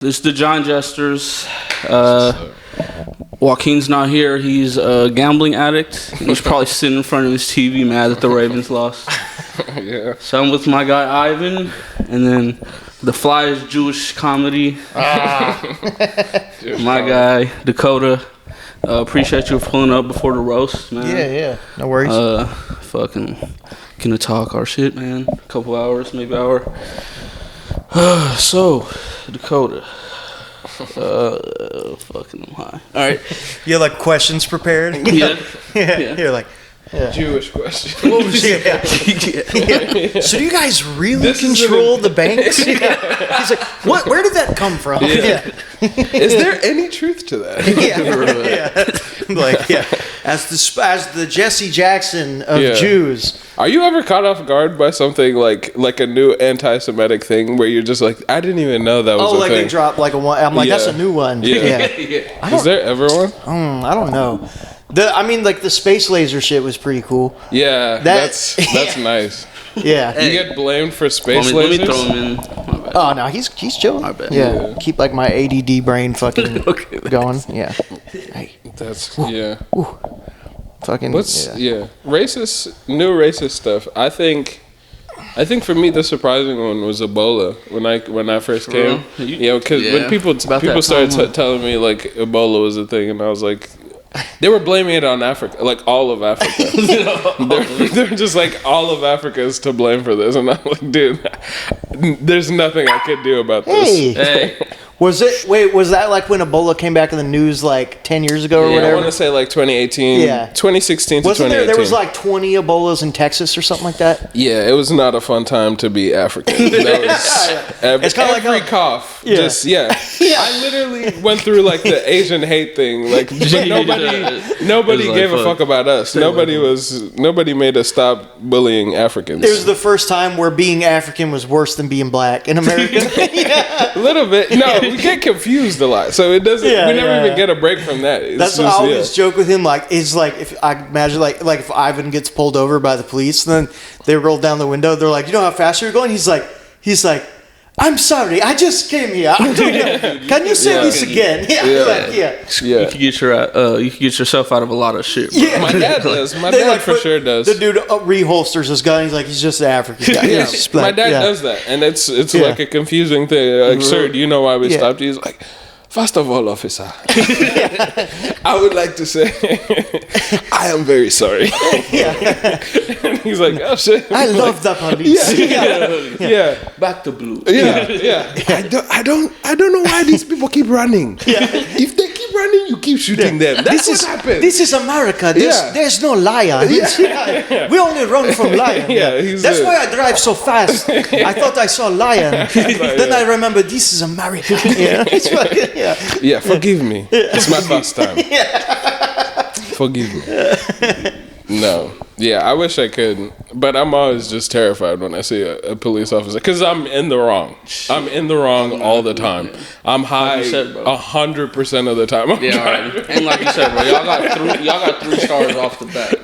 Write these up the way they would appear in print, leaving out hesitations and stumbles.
This is the John Jesters. Joaquin's not here. He's a gambling addict. He's probably sitting in front of his TV mad that the Ravens lost. Yeah. So I'm with my guy Ivan, and then the Flyers Jewish comedy. My guy Dakota. Appreciate you for pulling up before the roast, man. Yeah. No worries. Fucking gonna talk our shit, man. A couple hours, maybe hour. So, Dakota. Fucking I'm high. All right. You have like questions prepared? Yeah. You're like, Jewish question. what was So do you guys really control the banks? He's like, what? Where did that come from? Is there any truth to that? As the Jesse Jackson of Jews. Are you ever caught off guard by something like a new anti-Semitic thing where you're just like, I didn't even know that was a thing? They dropped like a one. I'm like, that's a new one. Yeah. Is there ever one? I don't know. The space laser shit was pretty cool. Yeah, that's nice. Yeah. You get blamed for space lasers? Let me throw him in. My bad. Oh, no, he's chilling. My bad. Yeah. Keep like my ADD brain fucking going. Yeah. Hey. That's, Fucking. new racist stuff. I think for me the surprising one was Ebola when I first came. Because when people started telling me like Ebola was a thing, and I was like, they were blaming it on Africa, like all of Africa. They're just like, all of Africa is to blame for this, and I'm like, dude, there's nothing I could do about this. Hey. Was that like when Ebola came back in the news like 10 years ago or whatever? I want to say like 2018, 2016 to 2018. There was like 20 Ebolas in Texas or something like that? Yeah, it was not a fun time to be African. That was it's kind of like every cough. Yeah. I literally went through like the Asian hate thing. Like, but nobody gave a fuck about us. Nobody made us stop bullying Africans. It was the first time where being African was worse than being black in America. A little bit. No, we get confused a lot, so it doesn't. We never even get a break from that. That's what I always joke with him. Like, it's like if I imagine like if Ivan gets pulled over by the police, and then they roll down the window. They're like, "You know how fast you're going?" He's like, "I'm sorry, I just came here. Can you say this again?" You could get yourself out of a lot of shit. Bro. My dad does. My dad for sure does. The dude reholsters his gun. He's like, he's just an African guy. My dad does that, and it's like a confusing thing. Like, sir, do you know why we stopped you? He's like, first of all, officer, I would like to say I am very sorry. And he's like, oh shit, I love the police. Back to blue. I don't know why these people keep running. If they keep running, you keep shooting them. That's what happens. This is America. There's no lion. We only run from lion. That's why I drive so fast. I thought I saw a lion. Then I remember this is America. Forgive me. It's my first time. Forgive me. No. Yeah, I wish I could, but I'm always just terrified when I see a police officer, because I'm in the wrong. I'm in the wrong all the time. I'm high 100% of the time. And like you said, bro, y'all got 3 stars off the bat.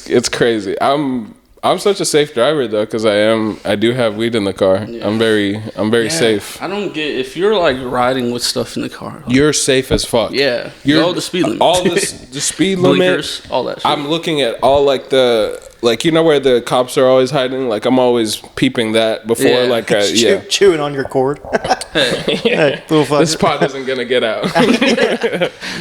It's crazy. I'm such a safe driver though, because I do have weed in the car. Yeah. I'm very safe. I don't get, if you're like riding with stuff in the car, like, you're safe as fuck. Yeah, you're the speed limit, all the speed limit, all that shit. I'm looking at all like you know where the cops are always hiding. Like, I'm always peeping that before chewing on your cord. Hey, this pot isn't gonna get out.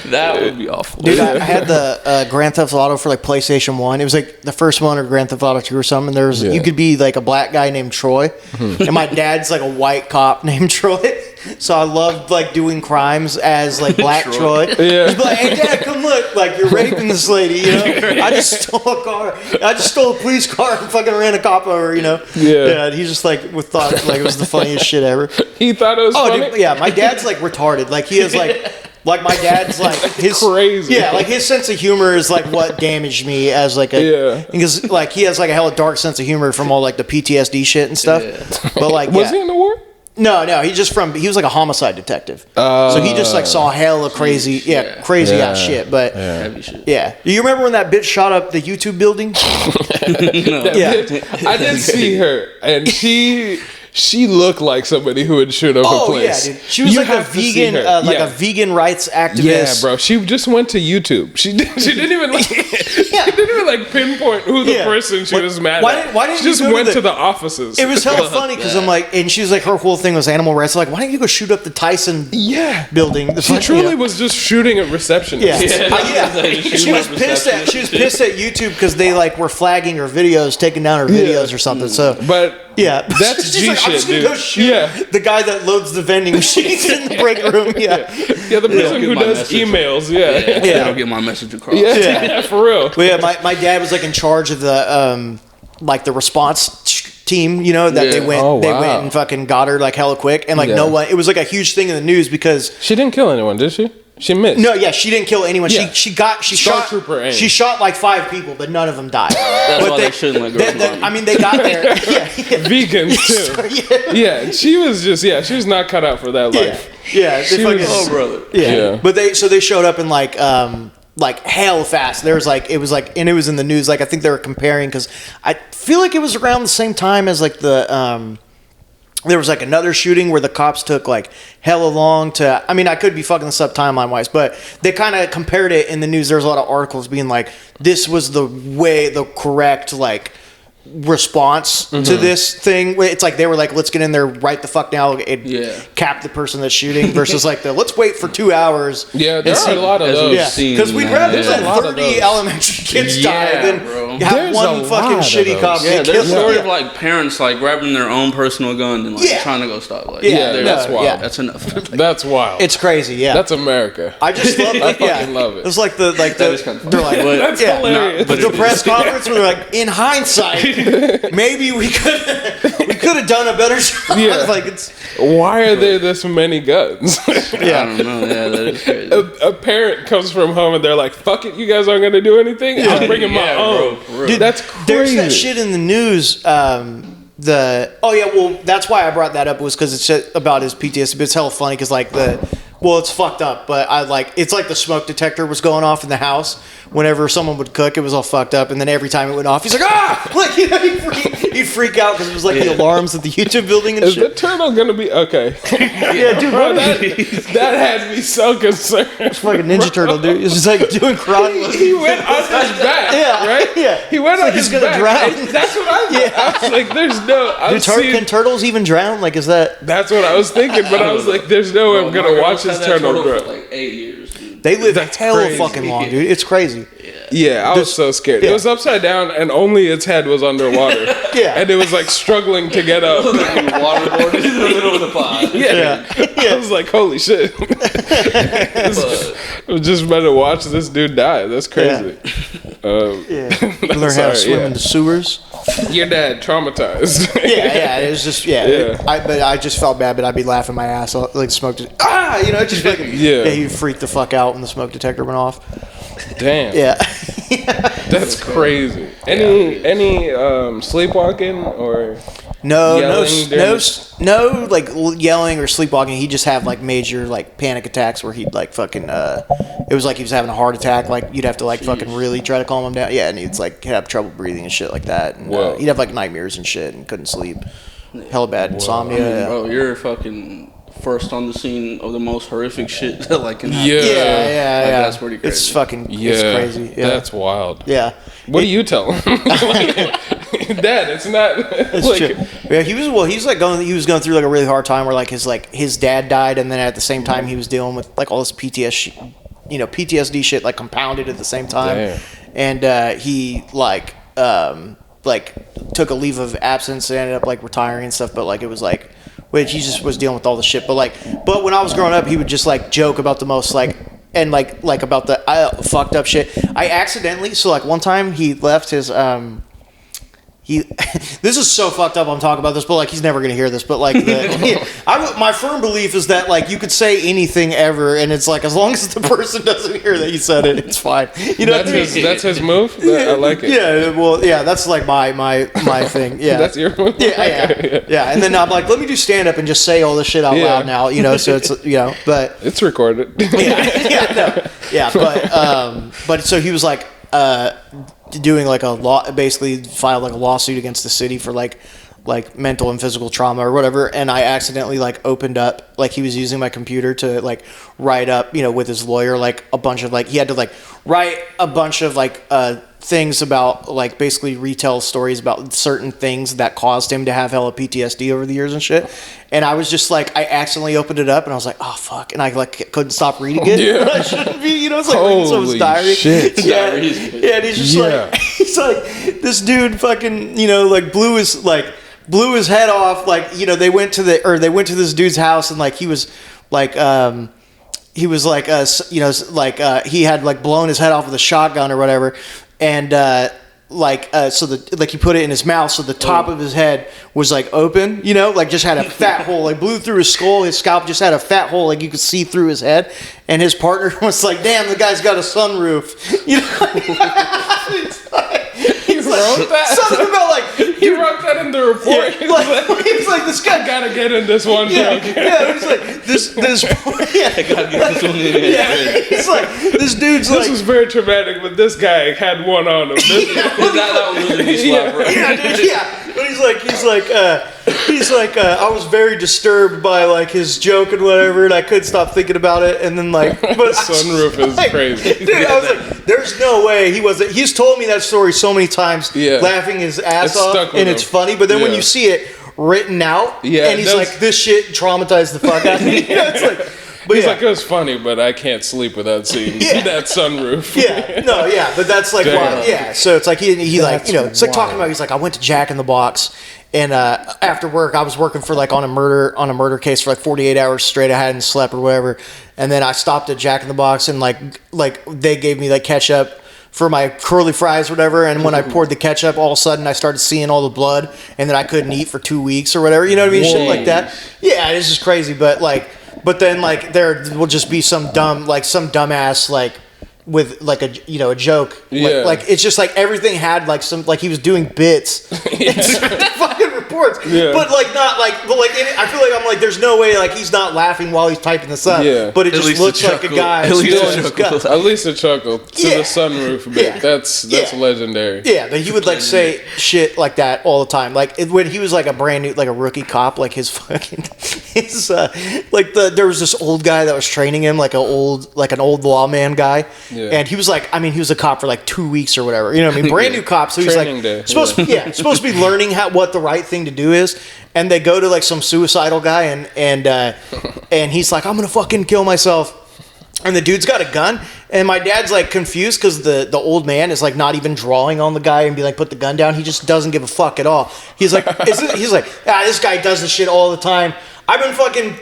That would be awful. Dude, I had the Grand Theft Auto for like PlayStation 1. It was like the first one, or Grand Theft Auto 2 or something. There's you could be like a black guy named Troy, and my dad's like a white cop named Troy. So I loved like doing crimes as like Black Troy. He'd be like, "Hey Dad, come look! Like, you're raping this lady. You know, I just stole a car. I just stole a police car and fucking ran a cop over. You know." Yeah. He just like thought like it was the funniest shit ever. He thought it was funny. Dude, my dad's like retarded. Like, he has like my dad's like his crazy. Yeah, like his sense of humor is like what damaged me as like because like he has like a hella dark sense of humor from all like the PTSD shit and stuff. Yeah. But like, was he in the war? No, he was like a homicide detective. So he just like saw hella crazy, crazy ass shit. But heavy shit. Yeah. Do you remember when that bitch shot up the YouTube building? I did see her, and she she looked like somebody who would shoot up a place. Yeah, dude. She was like a vegan, a vegan rights activist. Yeah, bro. She just went to YouTube. She didn't even like, pinpoint who the person she was mad at. Why didn't she just went to the offices? It was hella funny because I'm like, and she was like, her whole thing was animal rights. Like, why didn't you go shoot up the Tyson building? She truly was just shooting at receptionists. She was pissed at YouTube because they like were flagging her videos, taking down her videos or something. So, but. Yeah, that's G like, shit, dude. Go shoot the guy that loads the vending machines in the break room. The person who does emails. They don't get my message across. Yeah, for real. Well, my dad was like in charge of the the response team. You know that they went and fucking got her like hella quick, and like no one. It was like a huge thing in the news because she didn't kill anyone, did she? She missed. No, she didn't kill anyone. Yeah. She shot Trooper aim. She shot like 5 people, but none of them died. That's why they shouldn't let girls I mean, they got there. Vegans too. Yeah, she was just she was not cut out for that life. Yeah, she was, brother. Yeah. But they showed up in like hell fast. There was like it was in the news. Like I think they were comparing because I feel like it was around the same time as like the there was like another shooting where the cops took like hella long to. I mean, I could be fucking this up timeline wise, but they kind of compared it in the news. There's a lot of articles being like, this was the correct like response to this thing. It's like they were like, let's get in there right the fuck now and cap the person that's shooting versus like let's wait for 2 hours. Yeah, there are a lot of those. Yeah, because we'd rather let 30 elementary kids die than have one fucking shitty cop. Yeah, there's story of like parents like grabbing their own personal gun and like trying to go stop. Like, that's wild. Yeah. That's enough. That's wild. It's crazy. Yeah, that's America. I just love it. I fucking love it. It was like they're like that's hilarious. The press conference where they're like, in hindsight, maybe we could have done a better job. Yeah. Like it's why are there this many guns? I don't know. Yeah, that is crazy. A parent comes from home and they're like, "Fuck it, you guys aren't gonna do anything. I'm bringing my own." Bro, dude, that's crazy. There's that shit in the news. That's why I brought that up was because it's shit about his PTSD. But it's hella funny because like it's fucked up. But it's like the smoke detector was going off in the house whenever someone would cook. It was all fucked up, and then every time it went off, he's like, ah, like he'd freak out because it was like the alarms at the YouTube building and Is shit. the turtle gonna be okay? Yeah, dude, bro, that had me so concerned. It's fucking Ninja Turtle, dude. It's just like doing karate. He went on his back, right? Yeah, he went on his he's gonna back. drown. That's what I thought. I was like, "There's no." Can turtles even drown? Like, is that? That's what I was thinking, but I was like, "There's no way I'm gonna watch this turtle grow." For like 8 years, dude. They live hella fucking long, dude. It's crazy. Yeah, I was so scared. It was upside down, and only its head was underwater. And it was like struggling to get up. Waterboarded in the middle of the pond. I was like, "Holy shit!" I was just about to watch this dude die. That's crazy. Learn how to swim in the sewers. Your dad traumatized. It was just but I just felt bad, but I'd be laughing my ass off, like smoke. Just like he freaked the fuck out when the smoke detector went off. Damn. Yeah. That's crazy. Any sleepwalking or no like yelling or sleepwalking. He just have like major like panic attacks where he'd like fucking it was like he was having a heart attack. Like you'd have to like fucking really try to calm him down. Yeah, and he'd like have trouble breathing and shit like that. And he'd have like nightmares and shit and couldn't sleep. Hella bad insomnia. I mean, bro, you're fucking first on the scene of the most horrific shit that like can happen. Yeah. That's pretty crazy. It's fucking it's crazy. Yeah. That's wild. Yeah. What do you tell him? Dad, it's not. It's true. Yeah, he was going through like a really hard time where like his dad died, and then at the same time he was dealing with like all this PTSD shit like compounded at the same time. Damn. And he like took a leave of absence and ended up like retiring and stuff. But like it was like, which he just was dealing with all the shit. But when I was growing up, he would just like joke about the most like. And like about the fucked up shit. I accidentally one time he left his this is so fucked up I'm talking about this, but like he's never gonna hear this, but like my firm belief is that like you could say anything ever and it's like as long as the person doesn't hear that you said it, it's fine. You know that's his move? I like it. Yeah, well that's like my thing. Yeah. That's your move? Yeah. And then I'm like, let me do stand up and just say all this shit out loud now, so it's but it's recorded. But so he was like doing like basically filed like a lawsuit against the city for like like mental and physical trauma or whatever, and I accidentally like opened up, like he was using my computer to like write up, with his lawyer, like a bunch of like he had to like write a bunch of like things about like basically retell stories about certain things that caused him to have hella PTSD over the years and shit. And I was just like, I accidentally opened it up and I was like, oh fuck, and I like couldn't stop reading it. Yeah. I shouldn't be, it's like reading someone's diary. Shit. Yeah, and he's just like, he's like, this dude fucking, like blew his head off. Like, they went to this dude's house and like he was like, he had like blown his head off with a shotgun or whatever. And so he put it in his mouth, so the top of his head was like open, like just had a fat hole, like blew through his skull. His scalp just had a fat hole, like you could see through his head. And his partner was like, "Damn, the guy's got a sunroof." He wrote that. Something about like he wrote that in the report. Yeah, he's like this guy gotta get in this one. Yeah, he's like this. I gotta get this one in. Yeah, it's like this dude's this was very traumatic, but this guy had one on him. That was really slap, right? Yeah, dude. Yeah. But he's like, I was very disturbed by like his joke and whatever, and I couldn't stop thinking about it. And then like, but sunroof is crazy. Dude, I was like, there's no way he wasn't. He's told me that story so many times, laughing his ass off, and it's funny. But then when you see it written out, and he's like, this shit traumatized the fuck out of me. It's like. But he's like, it was funny, but I can't sleep without seeing that sunroof. But that's like why, so it's like he like it's like talking about, he's like, I went to Jack in the Box, and after work I was working for like on a murder case for like 48 hours straight. I hadn't slept or whatever, and then I stopped at Jack in the Box and like they gave me like ketchup for my curly fries or whatever, and when I poured the ketchup, all of a sudden I started seeing all the blood, and then I couldn't eat for 2 weeks or whatever, you know what I mean? Shit like that. Yeah, it's just crazy. But then like there will just be some dumbass like with like a a joke. Like it's just like everything had like some, like he was doing bits in certain fucking reports. But like not like, but like I feel like I'm like, there's no way like he's not laughing while he's typing this up. But it just looks like a guy. At least a chuckle to the sunroof bit. That's legendary. Yeah, but he would like say shit like that all the time. Like when he was like a brand new, like a rookie cop, like his fucking there was this old guy that was training him, like an old lawman guy. And he was like, I mean, he was a cop for like 2 weeks or whatever. You know what I mean? Brand new cop. So he's training like, supposed to be learning what the right thing to do is. And they go to like some suicidal guy and he's like, I'm going to fucking kill myself. And the dude's got a gun. And my dad's like confused because the old man is like not even drawing on the guy and be like, put the gun down. He just doesn't give a fuck at all. He's like, this guy does this shit all the time.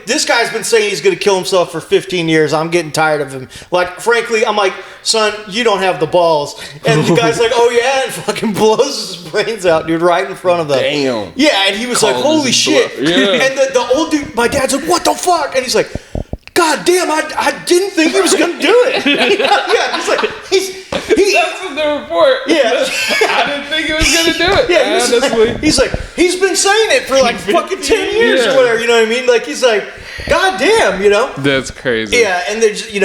This guy's been saying he's going to kill himself for 15 years. I'm getting tired of him. Like, frankly, I'm like, son, you don't have the balls. And the guy's like, oh yeah, and fucking blows his brains out, dude, right in front of them. Damn. Yeah, and he was like, holy shit. Yeah. And the old dude, my dad's like, what the fuck? And he's like, God damn, I didn't think he was going to do it. Yeah, he's like, that's in the report. Yeah. I didn't think he was going to do it. Yeah, he's like, he's been saying it for like fucking 10 years or whatever, you know what I mean? Like, he's like, God damn, That's crazy. Yeah, and they just, he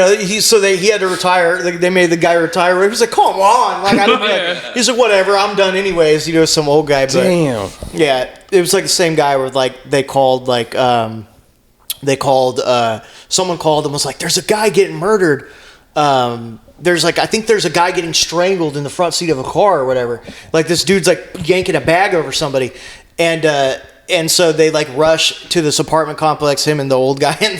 had to retire. They made the guy retire. He was like, come on. Like, I don't he's like, whatever, I'm done anyways. Some old guy. But, damn. Yeah, it was like the same guy where like someone called and was like, there's a guy getting murdered. I think there's a guy getting strangled in the front seat of a car or whatever. Like this dude's like yanking a bag over somebody, and so they like rush to this apartment complex, him and the old guy, and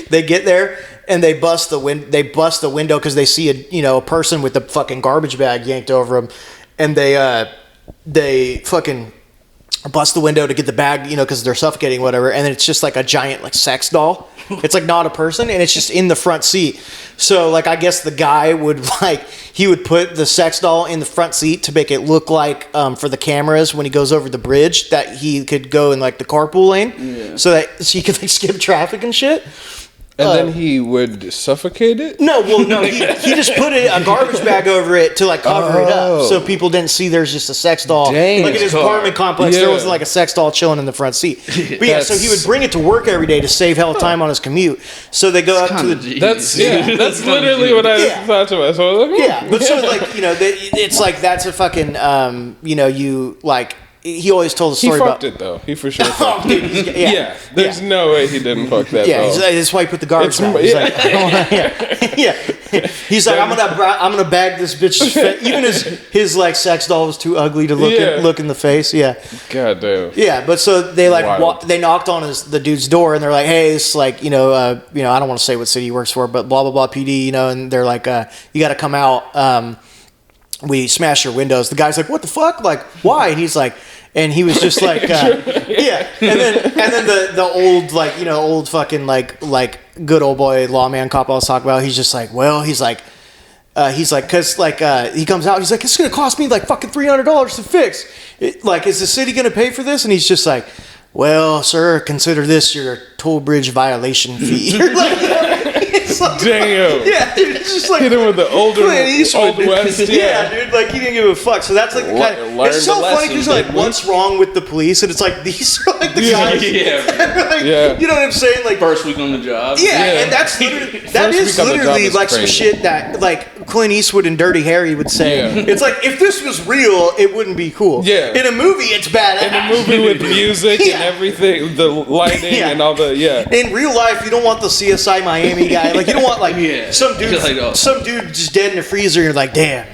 they get there and they bust the window because they see a person with a fucking garbage bag yanked over him, and they fucking bust the window to get the bag, because they're suffocating, whatever, and then it's just like a giant like sex doll. It's like not a person, and it's just in the front seat. So like I guess the guy would he would put the sex doll in the front seat to make it look like for the cameras when he goes over the bridge that he could go in like the carpool lane, so he could like skip traffic and shit. And then he would suffocate it? No, he just put a garbage bag over it to like cover it up, so people didn't see there's just a sex doll. Dang. Like in his apartment complex, there was like a sex doll chilling in the front seat. But so he would bring it to work every day to save hell time on his commute. So they go up to the. That's literally what I thought to myself. Yeah, but so like it's like that's a fucking you like. he always told the He story fucked about it though. He for sure fucked dude, it. yeah. Yeah, there's no way he didn't fuck that. Yeah, though. that's why he put the garbage down. He's like, yeah. He's like, I'm gonna bag this bitch's face. Even his like sex doll was too ugly to look in the face. Yeah. God damn. Yeah, but so they like they knocked on the dude's door and they're like, hey, it's like I don't want to say what city he works for, but blah blah blah PD, and they're like, you got to come out. We smashed your windows. The guy's like, what the fuck? Like, why? And he's like. And he was just like, yeah. And then the old old fucking like good old boy lawman cop I was talking about. He's just like, well, he's like, cause like he comes out. He's like, it's gonna cost me like fucking $300 to fix. Like, is the city gonna pay for this? And he's just like, well, sir, consider this your toll bridge violation fee. Like, damn. Yeah, dude, it's just like hit him with the old west. Yeah, dude, like he didn't give a fuck. So that's like the kind of, it's so funny because like, what's wrong with the police? And it's like these are like the guys. Like, you know what I'm saying? Like first week on the job. Yeah, and that's literally literally like some shit that like Clint Eastwood and Dirty Harry would say. Yeah. It's like if this was real, it wouldn't be cool. Yeah. In a movie, it's bad. In a movie with music and everything, the lighting and all the In real life, you don't want the CSI Miami guy. Like you don't want like some dude just dead in the freezer. You're like, damn.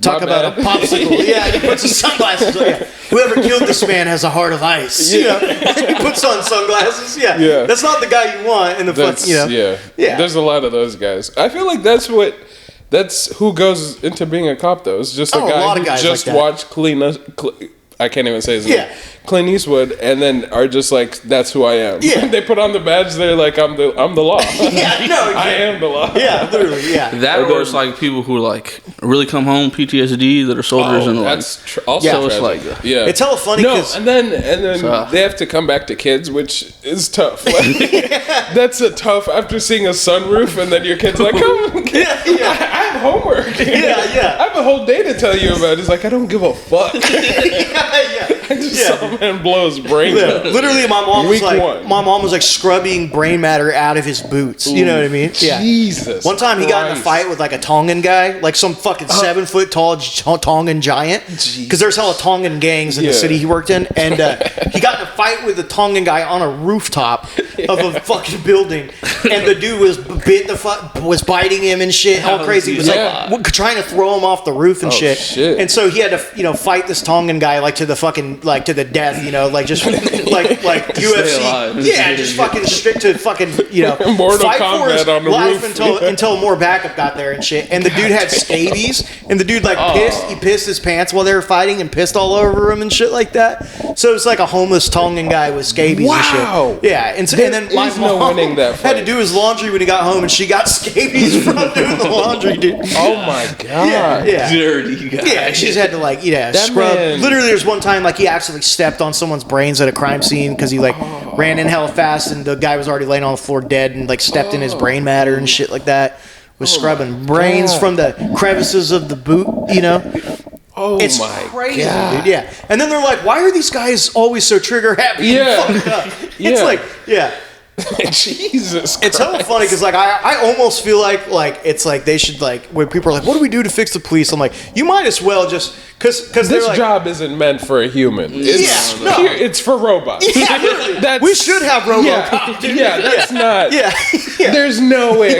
Talk about a popsicle. Yeah, he puts his sunglasses on. Yeah. Whoever killed this man has a heart of ice. He puts on sunglasses. Yeah. That's not the guy you want in the fucking, Yeah. There's a lot of those guys. I feel like that's who goes into being a cop though. It's just a guy who just watched I can't even say his name. Clint Eastwood, and then are just like, that's who I am. Yeah. They put on the badge, they're like, I'm the law. I am the law. Yeah, literally, That or it's like people who like really come home PTSD that are soldiers and that's like also it's like it's hella funny. No, and then they have to come back to kids, which is tough. Like, that's a tough after seeing a sunroof, and then your kid's like, come, I have homework. I have a whole day to tell you about. It's like I don't give a fuck. I just saw a man blow his brains out. Literally, my mom was like scrubbing brain matter out of his boots. You know what I mean? Yeah. Jesus. One time he got in a fight with like a Tongan guy, like some fucking 7 foot tall Tongan giant. Because there's hella Tongan gangs in the city he worked in, and he got in a fight with a Tongan guy on a rooftop of a fucking building, and the dude was biting him and shit, all crazy. He was like trying to throw him off the roof and shit. And so he had to fight this Tongan guy like to the fucking like to the death, like just like UFC, just fucking straight to fucking Mortal Kombat on the roof until more backup got there and shit. And the dude had scabies, and the dude pissed his pants while they were fighting and pissed all over him and shit like that. So it's like a homeless Tongan guy with scabies and shit. Yeah, and then my mom had to do his laundry when he got home, and she got scabies from doing the laundry, dude. Oh my god, dirty guy. Yeah, she just had to scrub. Literally, there's one time like he actually stepped on someone's brains at a crime scene because he ran in hella fast, and the guy was already laying on the floor dead, and like stepped in his brain matter and shit like that. Was scrubbing brains from the crevices of the boot, It's crazy, dude. Yeah. And then they're like, why are these guys always so trigger happy? It's like, Jesus Christ. It's hella funny because like I almost feel like it's like they should like when people are like, what do we do to fix the police? I'm like, you might as well just because this job isn't meant for a human. It's for robots. We should have RoboCop. That's not. There's no way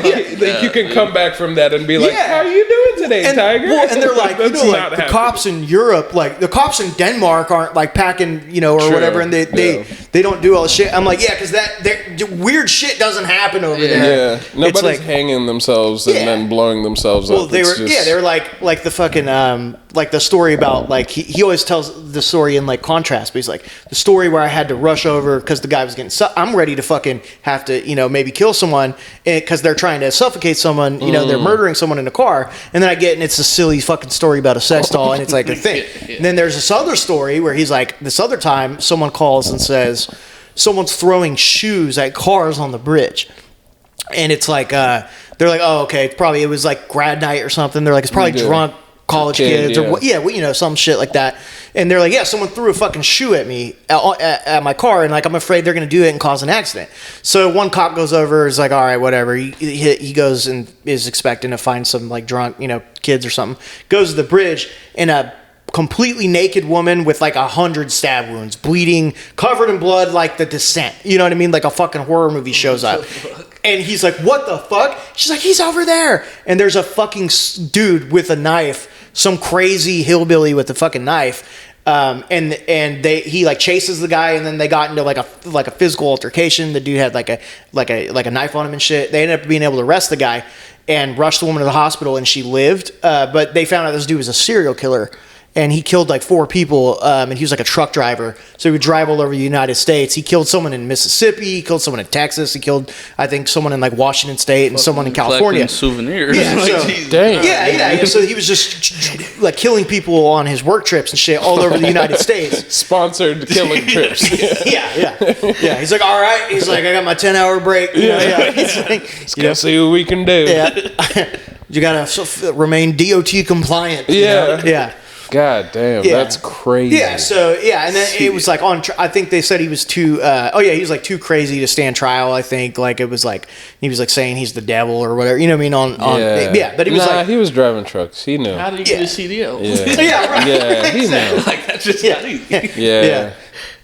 you can come back from that and be like, how are you doing today, Tiger? And they're like, the cops in Europe, like the cops in Denmark aren't like packing, or whatever, and they don't do all the shit. I'm like, because that weird shit doesn't happen over there. Yeah, nobody's hanging themselves and then blowing themselves up. Well, they were like the fucking like the story about like he always tells the story in like contrast, but he's like the story where I had to rush over because the guy was getting I'm ready to fucking have to maybe kill someone because they're trying to suffocate someone, they're murdering someone in a car, and then I get and it's a silly fucking story about a sex doll and it's like a thing. And then there's this other story where he's like, this other time someone calls and says someone's throwing shoes at cars on the bridge, and it's like they're like, oh okay, it was like grad night or something. They're like, it's probably drunk college kids or some shit like that. And they're like, someone threw a fucking shoe at me at my car, and like I'm afraid they're gonna do it and cause an accident. So one cop goes over, is like, all right, whatever. He goes and is expecting to find some like drunk kids or something. Goes to the bridge, and a completely naked woman with like 100 stab wounds, bleeding, covered in blood, like The Descent. You know what I mean? Like a fucking horror movie shows up. And he's like, what the fuck? She's like, he's over there. And there's a fucking dude with a knife, some crazy hillbilly with a fucking knife. And he like chases the guy, and then they got into like a physical altercation. The dude had like a knife on him and shit. They ended up being able to arrest the guy and rush the woman to the hospital, and she lived. But they found out this dude was a serial killer. And he killed like 4 people, and he was like a truck driver. So he would drive all over the United States. He killed someone in Mississippi. He killed someone in Texas. He killed, I think, someone in like Washington State and someone in California. Souvenirs. Yeah, so, damn. Yeah. So he was just like killing people on his work trips and shit all over the United States. Sponsored killing trips. Yeah. He's like, all right. He's like, I got my 10-hour break. Yeah. He's like, Let's see what we can do. Yeah. You gotta remain DOT compliant. Yeah. Yeah. God damn, that's crazy. Yeah, and then it was like I think they said he was too. He was like too crazy to stand trial. I think like it was like he was like saying he's the devil or whatever. You know what I mean? But he was he was driving trucks. He knew. How did he get a CDL? Yeah, right. Yeah, he knew. Like that's just not easy. Yeah.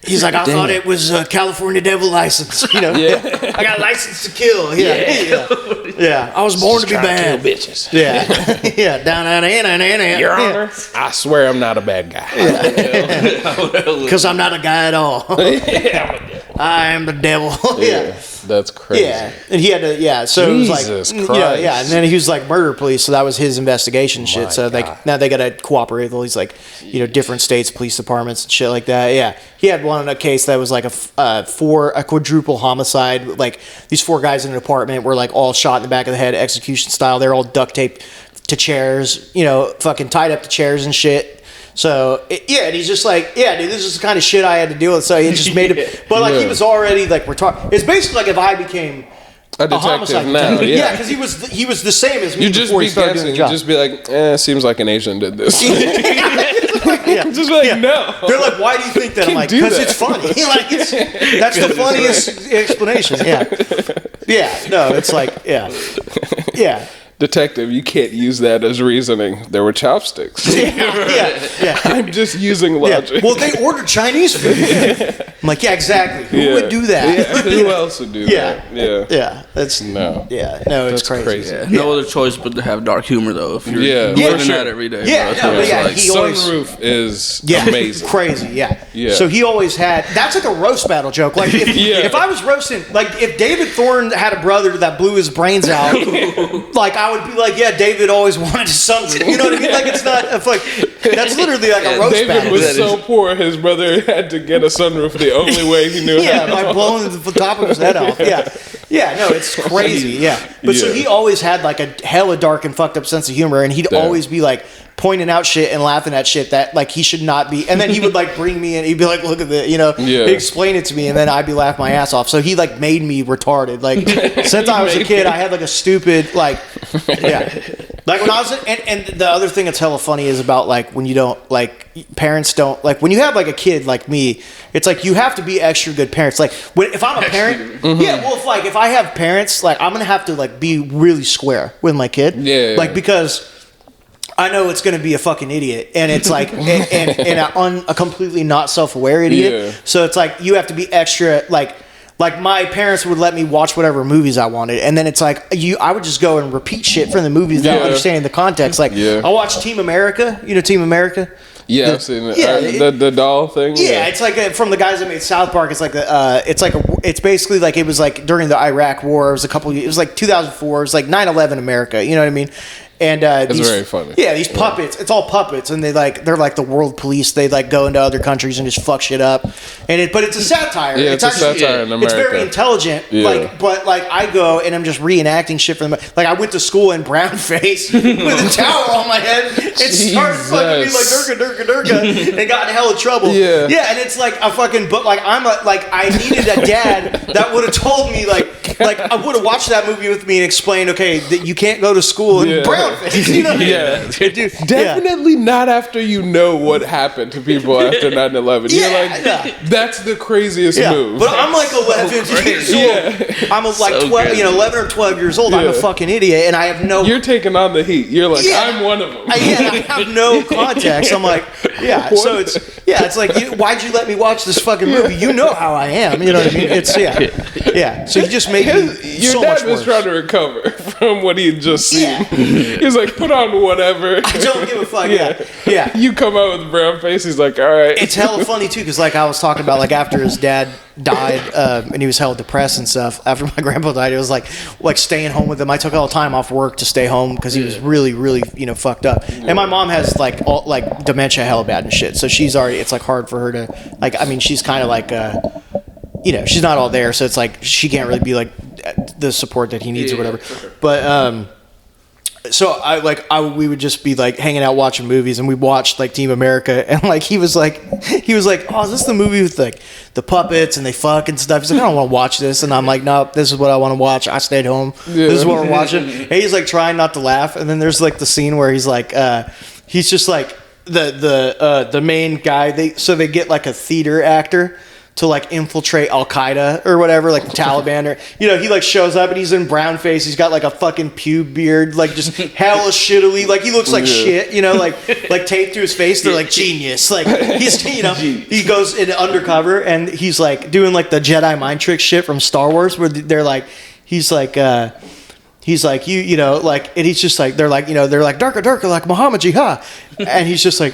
He's like, I thought it was a California devil license. You know, I got a license to kill. Yeah. I was born to be bad. Kill bitches. Yeah. Down. Your Honor, I swear I'm not a bad guy. Because I'm not a guy at all. I am the devil. Yeah. That's crazy. Yeah, and he had to. So Jesus it was like, Christ. and then he was like murder police, so that was his investigation shit. So now they got to cooperate with all these like different states, police departments and shit like that. Yeah, he had one in a case that was like a quadruple homicide. Like these 4 guys in an apartment were like all shot in the back of the head, execution style. They're all duct taped to chairs, fucking tied up to chairs and shit. So, and he's just like, dude, this is the kind of shit I had to deal with. So he just made it. But, he was already, like, It's basically like if I became a detective now. Yeah, because he was the same as me. You just before be he started guessing. doing the You job. just be like, seems like an Asian did this. Just no. They're like, why do you think that? I'm like, because it's funny. That's the funniest explanation. Yeah. No, it's like, yeah. Detective, you can't use that as reasoning. There were chopsticks. Yeah. I'm just using logic. Well, they ordered Chinese food. I'm like, yeah, exactly. Who would do that? Yeah. Who else would do that? Yeah. That's no. Yeah. No, it's That's crazy. Yeah. No other choice but to have dark humor though. If you're learning that every day. Yeah. Bro. No, but yeah, he always Sunroof is amazing. Crazy. Yeah. So he always had. That's like a roast battle joke. Like if I was roasting, like if David Thorne had a brother that blew his brains out, like I would be like, yeah, David always wanted a sunroof. You know what I mean? Like it's not that's literally like a roast David battle. was so poor, his brother had to get a sunroof the only way he knew how. By blowing the top of his head off. Yeah, no, it's crazy. Yeah. But so he always had like a hella dark and fucked up sense of humor, and he'd always be like pointing out shit and laughing at shit that like he should not be. And then he would like bring me in. He'd be like, "Look at the," he'd explain it to me, and then I'd be laughing my ass off. So he like made me retarded. Like since I was a kid, I had like a stupid like like when I was and the other thing that's hella funny is about like when you don't like parents don't like when you have like a kid like me, it's like you have to be extra good parents. Like if I'm a parent, if I have parents, like I'm gonna have to like be really square with my kid. Like because I know it's going to be a fucking idiot, and it's like and a completely not self-aware idiot. So it's like you have to be extra like my parents would let me watch whatever movies I wanted, and then it's like I would just go and repeat shit from the movies without understanding the context. Like I watched Team America. You know Team America? Yeah, I've seen it. The doll thing. Yeah, it's like from the guys that made South Park. It's like it's basically like it was like during the Iraq War. It was like 2004. It was like 9/11 America. You know what I mean? And it's very funny. Yeah, these puppets. It's all puppets, and they're like the world police. They like go into other countries and just fuck shit up. But it's a satire. Yeah, it's a satire in America. It's very intelligent. Yeah. But I go and I'm just reenacting shit from them. Like I went to school in brown face with a towel on my head and started fucking me like durga and got in hell of trouble. Yeah. Yeah, and it's like a fucking book. Like I needed a dad that would have told me like I would have watched that movie with me and explained, okay, that you can't go to school in brown face. You know what I mean? Definitely not after you know what happened to people after 9/11. You're like, that's the craziest move. But I'm like 11 years old. I'm like 12, 11 or 12 years old. I'm a fucking idiot, and I have no. You're taking on the heat. You're like, I'm one of them. I have no context. I'm like, Yeah, so it's like, why'd you let me watch this fucking movie? You know how I am. You know what I mean? It's yeah. So you just made your so dad much was worse. trying to recover from what he had just seen. Yeah. He's like, put on whatever. I don't give a fuck. Yeah. You come out with a brown face. He's like, all right. It's hella funny too, because like I was talking about, like after his dad died, and he was hella depressed and stuff. After my grandpa died, it was like staying home with him. I took all the time off work to stay home because he was really, really, fucked up. And my mom has like dementia hella bad and shit. So she's already, it's like hard for her to like. I mean, she's kind of like she's not all there, so it's like she can't really be like the support that he needs or whatever. But so we would just be like hanging out watching movies, and we watched like Team America, and like he was like, oh, is this the movie with like the puppets and they fuck and stuff? He's like, I don't want to watch this, and I'm like, no, this is what I want to watch. I stayed home. This is what we're watching. And he's like trying not to laugh, and then there's like the scene where he's like, he's just like the main guy. They get like a theater actor to like infiltrate Al Qaeda or whatever, like the Taliban, or he like shows up and he's in brown face. He's got like a fucking pube beard, like just hella shittily, like he looks like shit, like taped to his face. They're like genius, like he's he goes in undercover and he's like doing like the Jedi mind trick shit from Star Wars, where they're like he's like like and he's just like they're like Durka like Muhammad Jihad, and he's just like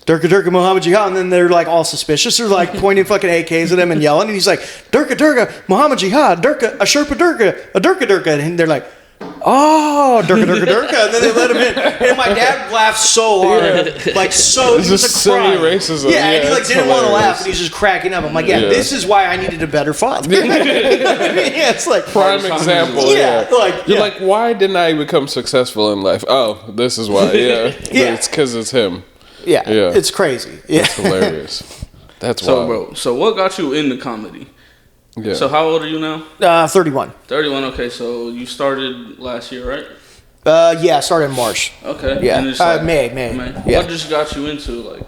Durka Muhammad Jihad, and then they're like all suspicious. They're like pointing fucking AKs at him and yelling, and he's like, Durka Muhammad Jihad, Durka, a Sherpa Durka, a Durka, and they're like, oh, Durka, and then they let him in. And my dad laughed so hard, like so, he was like crying. Racism. Yeah, and he like didn't want to laugh, and he's just cracking up. I'm like, this is why I needed a better father. It's like prime example. You're like, why didn't I become successful in life? Oh, this is why. It's because it's him. Yeah, it's crazy. Yeah. That's hilarious. That's so, wild. bro. So, what got you into comedy? Yeah. So, how old are you now? 31. 31. Okay, so you started last year, right? Yeah, I started in March. Okay. Yeah. And May. Yeah. What just got you into like?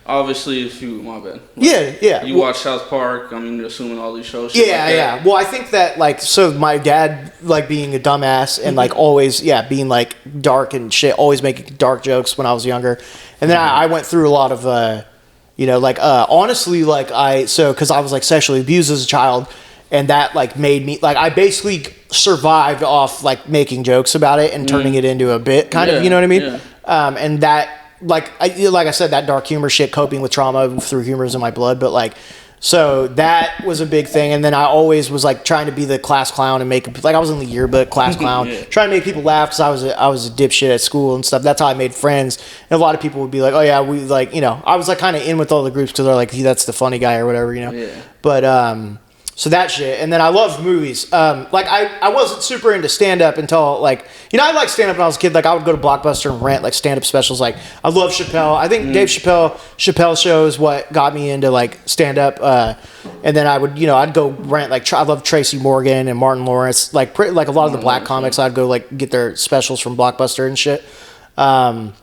Obviously, my bad. Yeah. You watch South Park. I mean, you're assuming all these shows. Yeah. Well, I think that so my dad being a dumbass and always being like dark and shit, always making dark jokes when I was younger, and then I went through a lot of honestly because I was like sexually abused as a child, and that made me I basically survived off making jokes about it and turning it into a bit kind of, you know what I mean? Yeah. And that. Like I said, that dark humor shit, coping with trauma through humor is in my blood. But so that was a big thing. And then I always was trying to be the class clown and make I was in the yearbook class clown, trying to make people laugh because I was a dipshit at school and stuff. That's how I made friends. And a lot of people would be like, oh yeah, we I was kind of in with all the groups because they're like, that's the funny guy or whatever, Yeah. But so that shit, and then I love movies. I wasn't super into stand up until I liked stand up when I was a kid. I would go to Blockbuster and rent stand up specials. I love Chappelle. I think Dave Chappelle's show is what got me into stand up. And then I would I'd go rent I love Tracy Morgan and Martin Lawrence. A lot of the black comics, I'd go get their specials from Blockbuster and shit. John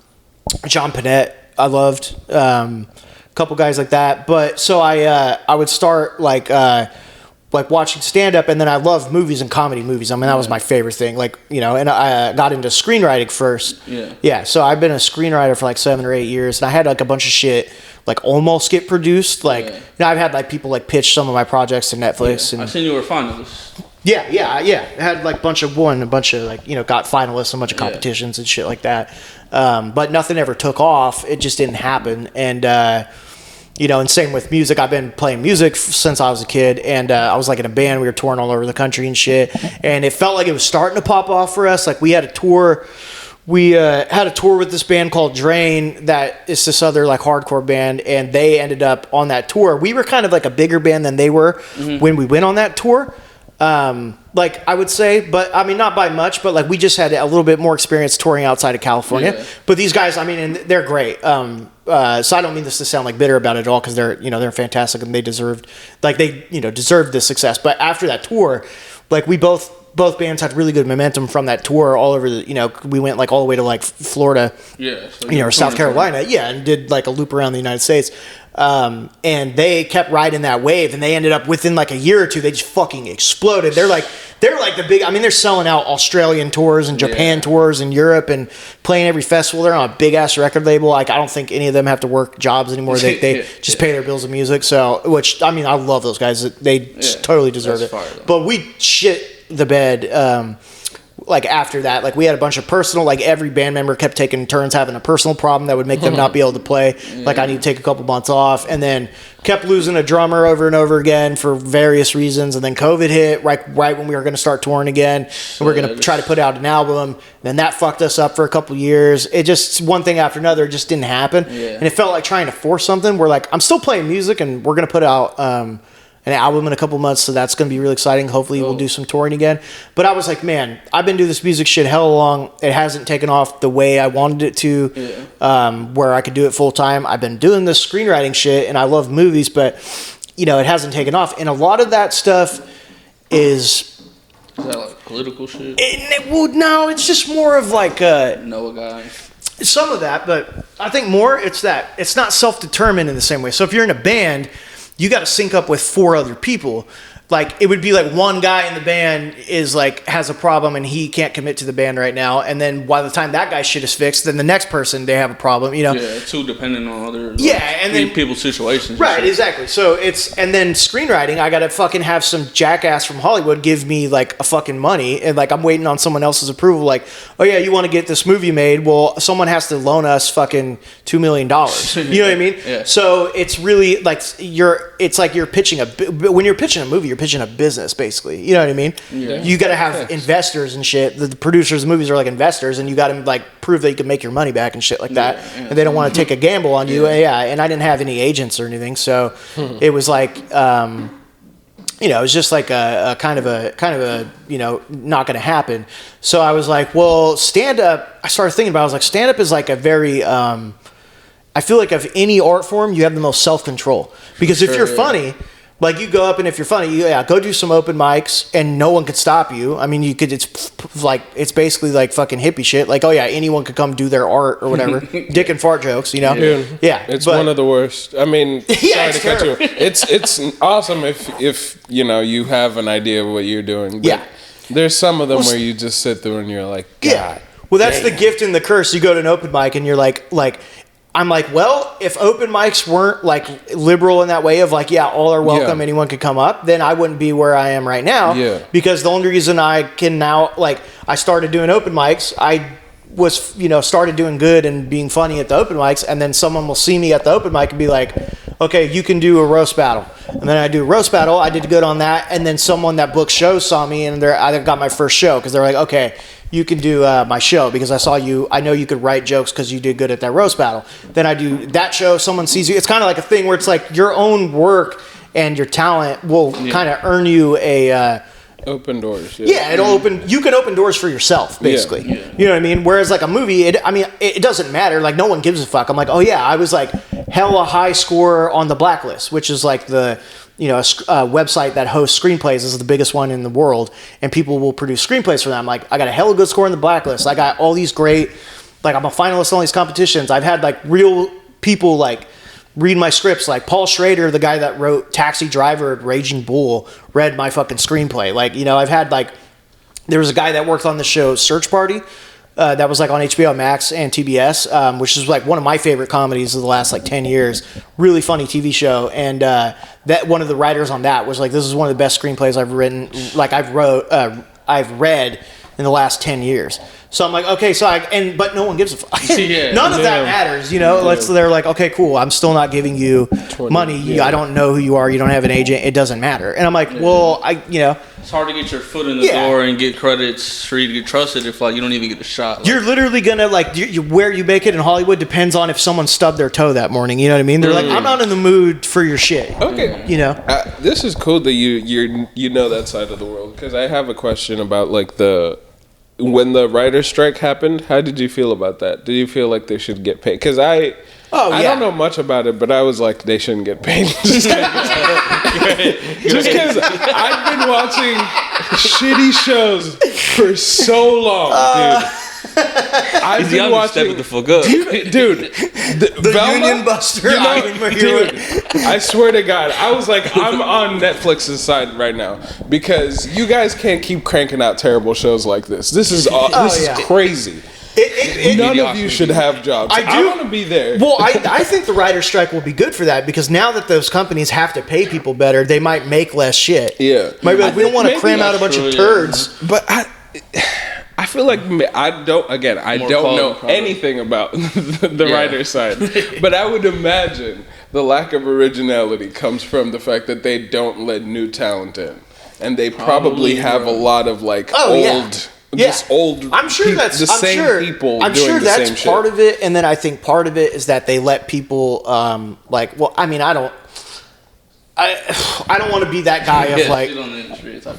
Panette, I loved. A couple guys like that. But so I would start watching stand-up, and then I love movies and comedy movies. I mean, that was my favorite thing. And I got into screenwriting first. Yeah. So I've been a screenwriter for 7 or 8 years, and I had a bunch of shit almost get produced. I've had people pitch some of my projects to Netflix. Yeah. And I seen you were finalists. Yeah. I had a bunch of got finalists, a bunch of competitions and shit like that. But nothing ever took off. It just didn't happen. And and same with music. I've been playing music since I was a kid, and I was in a band. We were touring all over the country and shit, and it felt like it was starting to pop off for us. We had a tour. We had a tour with this band called Drain that is this other hardcore band, and they ended up on that tour. We were kind of a bigger band than they were when we went on that tour. I would say, but I mean, not by much, but we just had a little bit more experience touring outside of California. Yeah. But these guys, I mean, and they're great. So I don't mean this to sound bitter about it at all, because they're fantastic and they deserved, deserved this success. But after that tour, we both both bands had really good momentum from that tour all over the, we went like all the way to like Florida, or South Carolina, and did like a loop around the United States. And they kept riding that wave, and they ended up within like a year or two, they just fucking exploded. They're like the big, they're selling out Australian tours and Japan tours and Europe and playing every festival. They're on a big ass record label. Like, I don't think any of them have to work jobs anymore. They just pay their bills of music. So, which, I love those guys. They totally deserve it. But we shit the bed, like after that, like we had a bunch of personal, like every band member kept taking turns having a personal problem that would make them not be able to play. Like, I need to take a couple months off, and then kept losing a drummer over and over again for various reasons. And then COVID hit right when we were going to start touring again, and we are going to try to put out an album. Then that fucked us up for a couple years. It just, one thing after another, it just didn't happen. And it felt like trying to force something. We're like, I'm still playing music, and we're going to put out, an album in a couple months, so that's going to be really exciting. Hopefully we'll do some touring again. But I was like, man, I've been doing this music shit hella long. It hasn't taken off the way I wanted it to, where I could do it full time. I've been doing this screenwriting shit, and I love movies, but, it hasn't taken off. And a lot of that stuff is that like political shit? No, it's just more of like know a guy. Some of that, but I think more it's that it's not self-determined in the same way. So if you're in a band, you got to sync up with 4 other people. Like, it would be like one guy in the band is like, has a problem and he can't commit to the band right now. And then by the time that guy's shit is fixed, then the next person, they have a problem, Yeah, too dependent on other and then people's situations. Right, exactly. So and then screenwriting, I got to fucking have some jackass from Hollywood give me like a fucking money. And like, I'm waiting on someone else's approval. Like, oh yeah, you want to get this movie made? Well, someone has to loan us fucking $2 million. You know what I mean? Yeah. So it's really like it's like you're pitching when you're pitching a movie, you're pitching a business, basically. You know what I mean? Yeah. You got to have investors and shit. The producers of movies are like investors, and you got to like prove that you can make your money back and shit like that. And they don't want to take a gamble on you. And I didn't have any agents or anything, so it was like, it was just like a kind of a not going to happen. So I was like, well, stand up. I started thinking about it. I was like, stand up is like a very I feel like of any art form, you have the most self-control, because if you're funny, like, you go up, and if you're funny, go do some open mics, and no one could stop you. I mean, you could. It's basically like fucking hippie shit. Like, oh yeah, anyone could come do their art or whatever. Dick and fart jokes, Dude, it's one of the worst. I mean, sorry to cut you. It's awesome if you have an idea of what you're doing. But there's some of them where you just sit through and you're like, God. Well, that's the gift and the curse. You go to an open mic, and you're like. I'm like, well, if open mics weren't like liberal in that way of like, all are welcome, anyone could come up, then I wouldn't be where I am right now. Yeah. Because the only reason I can now, like, I started doing open mics, I was, started doing good and being funny at the open mics, and then someone will see me at the open mic and be like, okay, you can do a roast battle. And then I do a roast battle, I did good on that, and then someone that books shows saw me, and I got my first show, because they're like, okay, you can do my show, because I saw you, I know you could write jokes because you did good at that roast battle. Then I do that show, someone sees you. It's kind of like a thing where it's like your own work and your talent will kind of earn you a... open doors. It'll open. You can open doors for yourself, basically. You know what I mean? Whereas like a movie, it doesn't matter. Like, no one gives a fuck. I'm like, oh yeah, I was like hella high score on the Blacklist, which is like the a website that hosts screenplays. This is the biggest one in the world, and people will produce screenplays for them. I'm like, I got a hella good score in the Blacklist. I got all these great, like, I'm a finalist on all these competitions. I've had like real people like read my scripts. Like Paul Schrader, the guy that wrote Taxi Driver at Raging Bull, read my fucking screenplay. Like, I've had like, there was a guy that worked on the show Search Party, that was like on HBO Max and TBS, which is like one of my favorite comedies of the last like 10 years. Really funny TV show. And that one of the writers on that was like, this is one of the best screenplays I've written, like I've read in the last 10 years. So I'm like, okay, but no one gives a fuck. None of that matters, They're like, okay, cool. I'm still not giving you money. I don't know who you are. You don't have an agent. It doesn't matter. And I'm like, well, it's hard to get your foot in the door and get credits for you to get trusted if like you don't even get the shot. Like, you're literally gonna like where you make it in Hollywood depends on if someone stubbed their toe that morning. You know what I mean? They're like, I'm not in the mood for your shit. Okay, this is cool that you know that side of the world, because I have a question about like the when the writer's strike happened, how did you feel about that? Did you feel like they should get paid? Because I don't know much about it, but I was like, they shouldn't get paid. Just because I've been watching shitty shows for so long, dude. I've been watching the fuck up. Dude, the Velma, Union Buster. Dude, I swear to God, I was like, I'm on Netflix's side right now because you guys can't keep cranking out terrible shows like this. This is crazy. None of you should have jobs. I want to be there. Well, I think the writer's strike will be good for that because now that those companies have to pay people better, they might make less shit. Yeah. Might be like, we don't want to cram out a bunch of turds. But I feel like I don't know anything about the writer's side, but I would imagine the lack of originality comes from the fact that they don't let new talent in, and they probably have a lot of like old. Just old. I'm sure people, that's the same people. I'm doing sure the that's same part shit. of it, and then I think part of it is that they let people like. Well, I mean, I don't want to be that guy of like.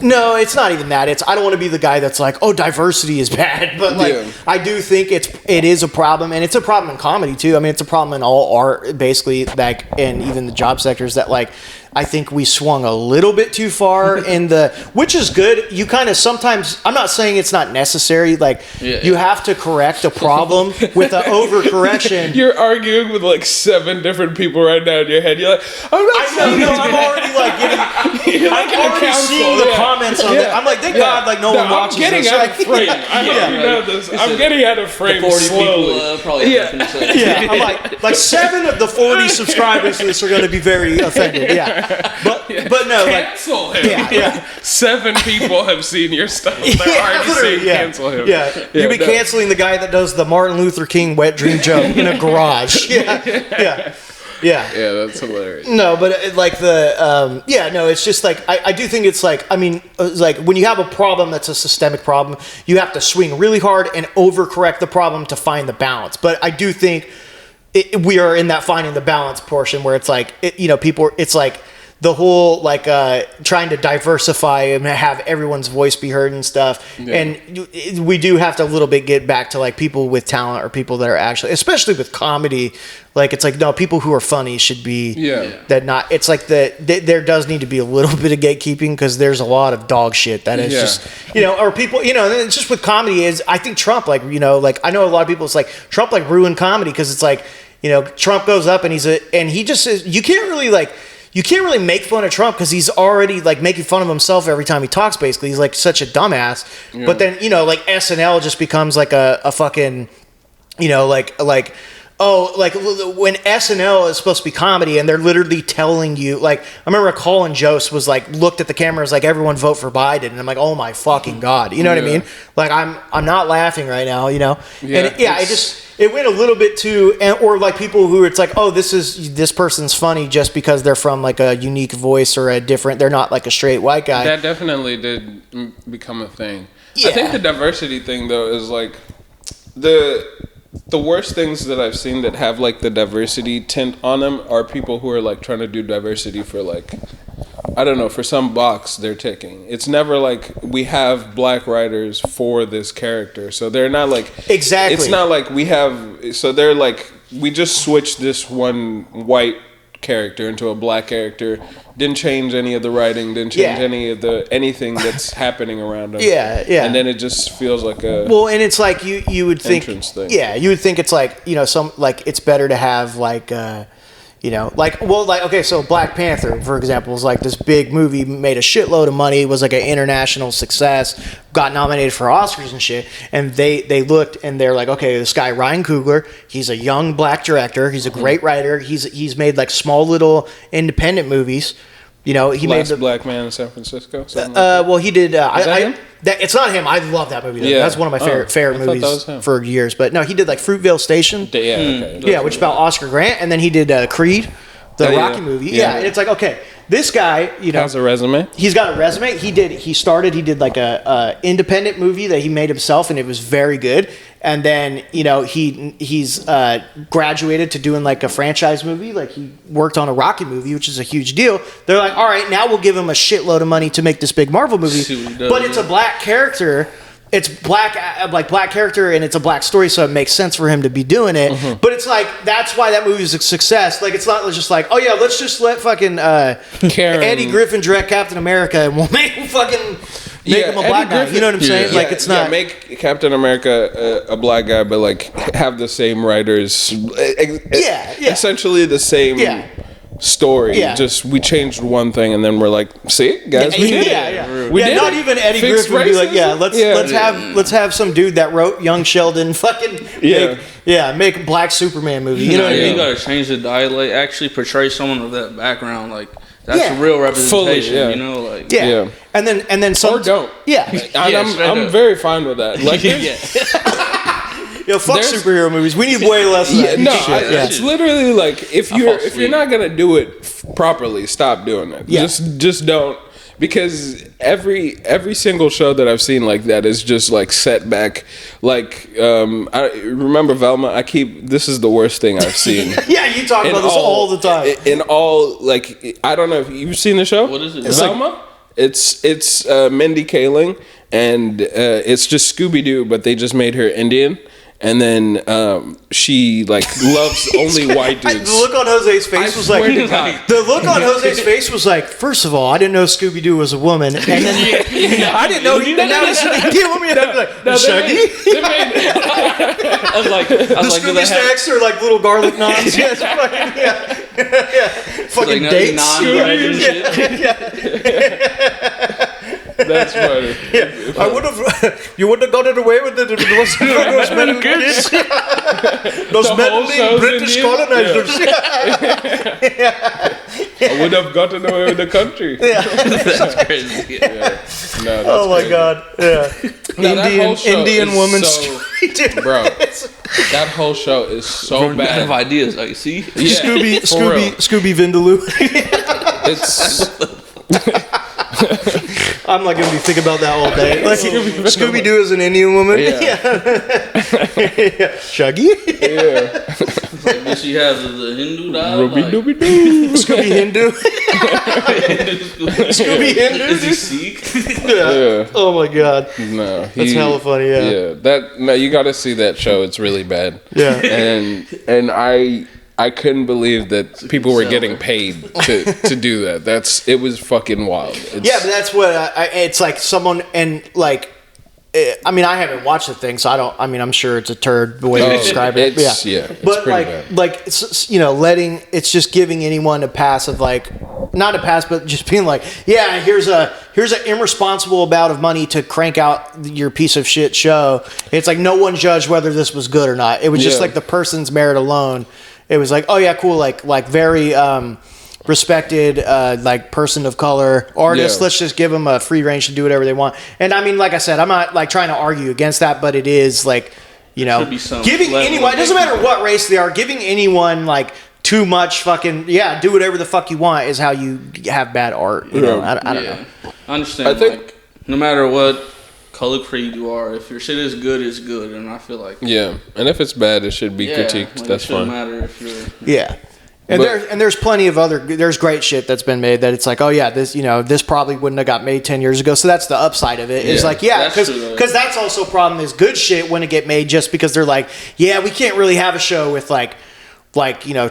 No, it's not even that. It's I don't want to be the guy that's like, oh, diversity is bad, but like I do think it is a problem, and it's a problem in comedy too. I mean, it's a problem in all art, basically, like, and even the job sectors that like. I think we swung a little bit too far which is good. You kind of sometimes, I'm not saying it's not necessary. Like you have to correct a problem with an overcorrection. You're arguing with like 7 different people right now in your head. You're like, I'm already like getting, I'm already seeing the comments on it. I'm like, thank God, like no one watches I'm getting this. out of frame. I don't know this. I'm getting out of frame 40 slowly. people probably I'm like 7 of the 40 subscribers to this are going to be very offended. Yeah. But no, cancel him. Yeah. 7 people have seen your stuff. They're already saying cancel him. Yeah, you'll be canceling the guy that does the Martin Luther King wet dream joke in a garage. Yeah, that's hilarious. No, but like it's just like I do think it's like, I mean, like when you have a problem that's a systemic problem, you have to swing really hard and overcorrect the problem to find the balance. But I do think we are in that finding the balance portion where it's like, people, it's like the whole like trying to diversify and have everyone's voice be heard and stuff. Yeah. And we do have to a little bit get back to like people with talent or people that are actually, especially with comedy, like it's like, no, people who are funny should be that not, it's like there does need to be a little bit of gatekeeping because there's a lot of dog shit that is just, or people, and it's just with comedy is, I think Trump, like, like I know a lot of people, it's like Trump like ruined comedy because it's like, Trump goes up and he just says, you can't really make fun of Trump because he's already like making fun of himself every time he talks. Basically, he's like such a dumbass. Yeah. But then like SNL just becomes like a fucking, like when SNL is supposed to be comedy and they're literally telling you, like, I remember Colin Jost was like looked at the camera, was like, everyone vote for Biden, and I'm like, oh my fucking God, you know what I mean? Like I'm not laughing right now, and it went a little bit too, or like people who it's like, oh, this person's funny just because they're from like a unique voice or they're not like a straight white guy. That definitely did become a thing. Yeah. I think the diversity thing though is like the worst things that I've seen that have like the diversity tint on them are people who are like trying to do diversity for like, I don't know, for some box they're ticking. It's never like we have black writers for this character. So they're not like, exactly. It's not like they're like, we just switched this one white character into a black character, didn't change any of the writing, didn't change any of anything that's happening around them. And then it just feels like and it's like you would think thing. You would think it's like, some like it's better to have like okay, so Black Panther, for example, was like this big movie, made a shitload of money, was like an international success, got nominated for Oscars and shit, and they looked and they're like, okay, this guy Ryan Coogler, he's a young black director, he's a great writer, he's made like small little independent movies. He Last made Black Man in San Francisco. Well, he did. Him? It's not him. I love that movie. Though. That's one of my favorite movies for years. But no, he did like Fruitvale Station. Which is about Oscar Grant, and then he did Creed, the Rocky movie. And it's like, okay, this guy, has a resume. He's got a resume. He did like a independent movie that he made himself, and it was very good. And then he's graduated to doing like a franchise movie. Like he worked on a Rocky movie, which is a huge deal. They're like, all right, now we'll give him a shitload of money to make this big Marvel movie. But it's a black character it's black character and it's a black story, so it makes sense for him to be doing it. Mm-hmm. But it's like that's why that movie is a success. Like it's not just like, oh yeah, let's just let fucking Eddie Griffin direct Captain America and we'll make him fucking make him a black guy. You know what I'm saying? Like it's not make Captain America a black guy, but like have the same writers. Essentially the same. Yeah. Story. Just we changed one thing and then we're like, see, guys, we did it. We did not even Eddie Griffin would be like, let's have some dude that wrote Young Sheldon fucking make a black Superman movie. You know what I mean? You gotta change the dialect, actually portray someone of that background, like that's real representation. Fully, you know, like and then some or don't. I'm very fine with that. Like Yo, fuck superhero movies. We need way less of that. It's literally like if you're not gonna do it properly, stop doing it. Just don't, because every single show that I've seen like that is just like set back. Like I remember Velma. This is the worst thing I've seen. You talk about this all the time. In all, like, I don't know if you've seen the show. What is it? Velma. It's Mindy Kaling, and it's just Scooby Doo, but they just made her Indian. And then she like loves only white dudes. The look on Jose's face was like, first of all, I didn't know Scooby Doo was a woman, and then I didn't know he was an Indian woman. Shaggy. I was like, Scooby snacks are like little garlic naans. Fucking dates. That's funny. You would have got it away with it if it wasn't for those meddling kids. Those meddling British colonizers. I would have gotten away with the country. That's crazy. Oh my god. Yeah. Indian woman. Bro, that whole show is so bad. Kind of ideas, I see. Scooby Vindaloo. It's. I'm like gonna be thinking about that all day. Like Scooby Doo is an Indian woman. Shaggy. Like, does she have the Hindu dial? Scooby Hindu. Scooby Hindu. Is he Sikh? Oh my god. No, that's hella funny. You got to see that show. It's really bad. And I couldn't believe that people were getting paid to do that. It was fucking wild. But that's what it's like. Someone and like, I mean, I haven't watched the thing, so I don't. I mean, I'm sure it's a turd the way you describe it. It's but bad. it's, it's just giving anyone a pass of like, not a pass, but just being like, here's an irresponsible amount of money to crank out your piece of shit show. It's like no one judged whether this was good or not. It was just like the person's merit alone. It was like, oh yeah, cool, like very respected, like person of color artist. Let's just give them a free range to do whatever they want. And I mean, like I said, I'm not like trying to argue against that, but it is like, giving anyone, it doesn't matter what race they are, giving anyone like too much fucking do whatever the fuck you want is how you have bad art. You know, I don't know. I understand. I think no matter what color creed you are, if your shit is good, it's good, and I feel like and if it's bad, it should be critiqued. Like, that's fine. It shouldn't matter if you're and there's plenty of there's great shit that's been made that it's like, oh yeah, this probably wouldn't have got made 10 years ago. So that's the upside of it. It's like because that's also a problem is good shit wouldn't get made just because they're like, we can't really have a show with like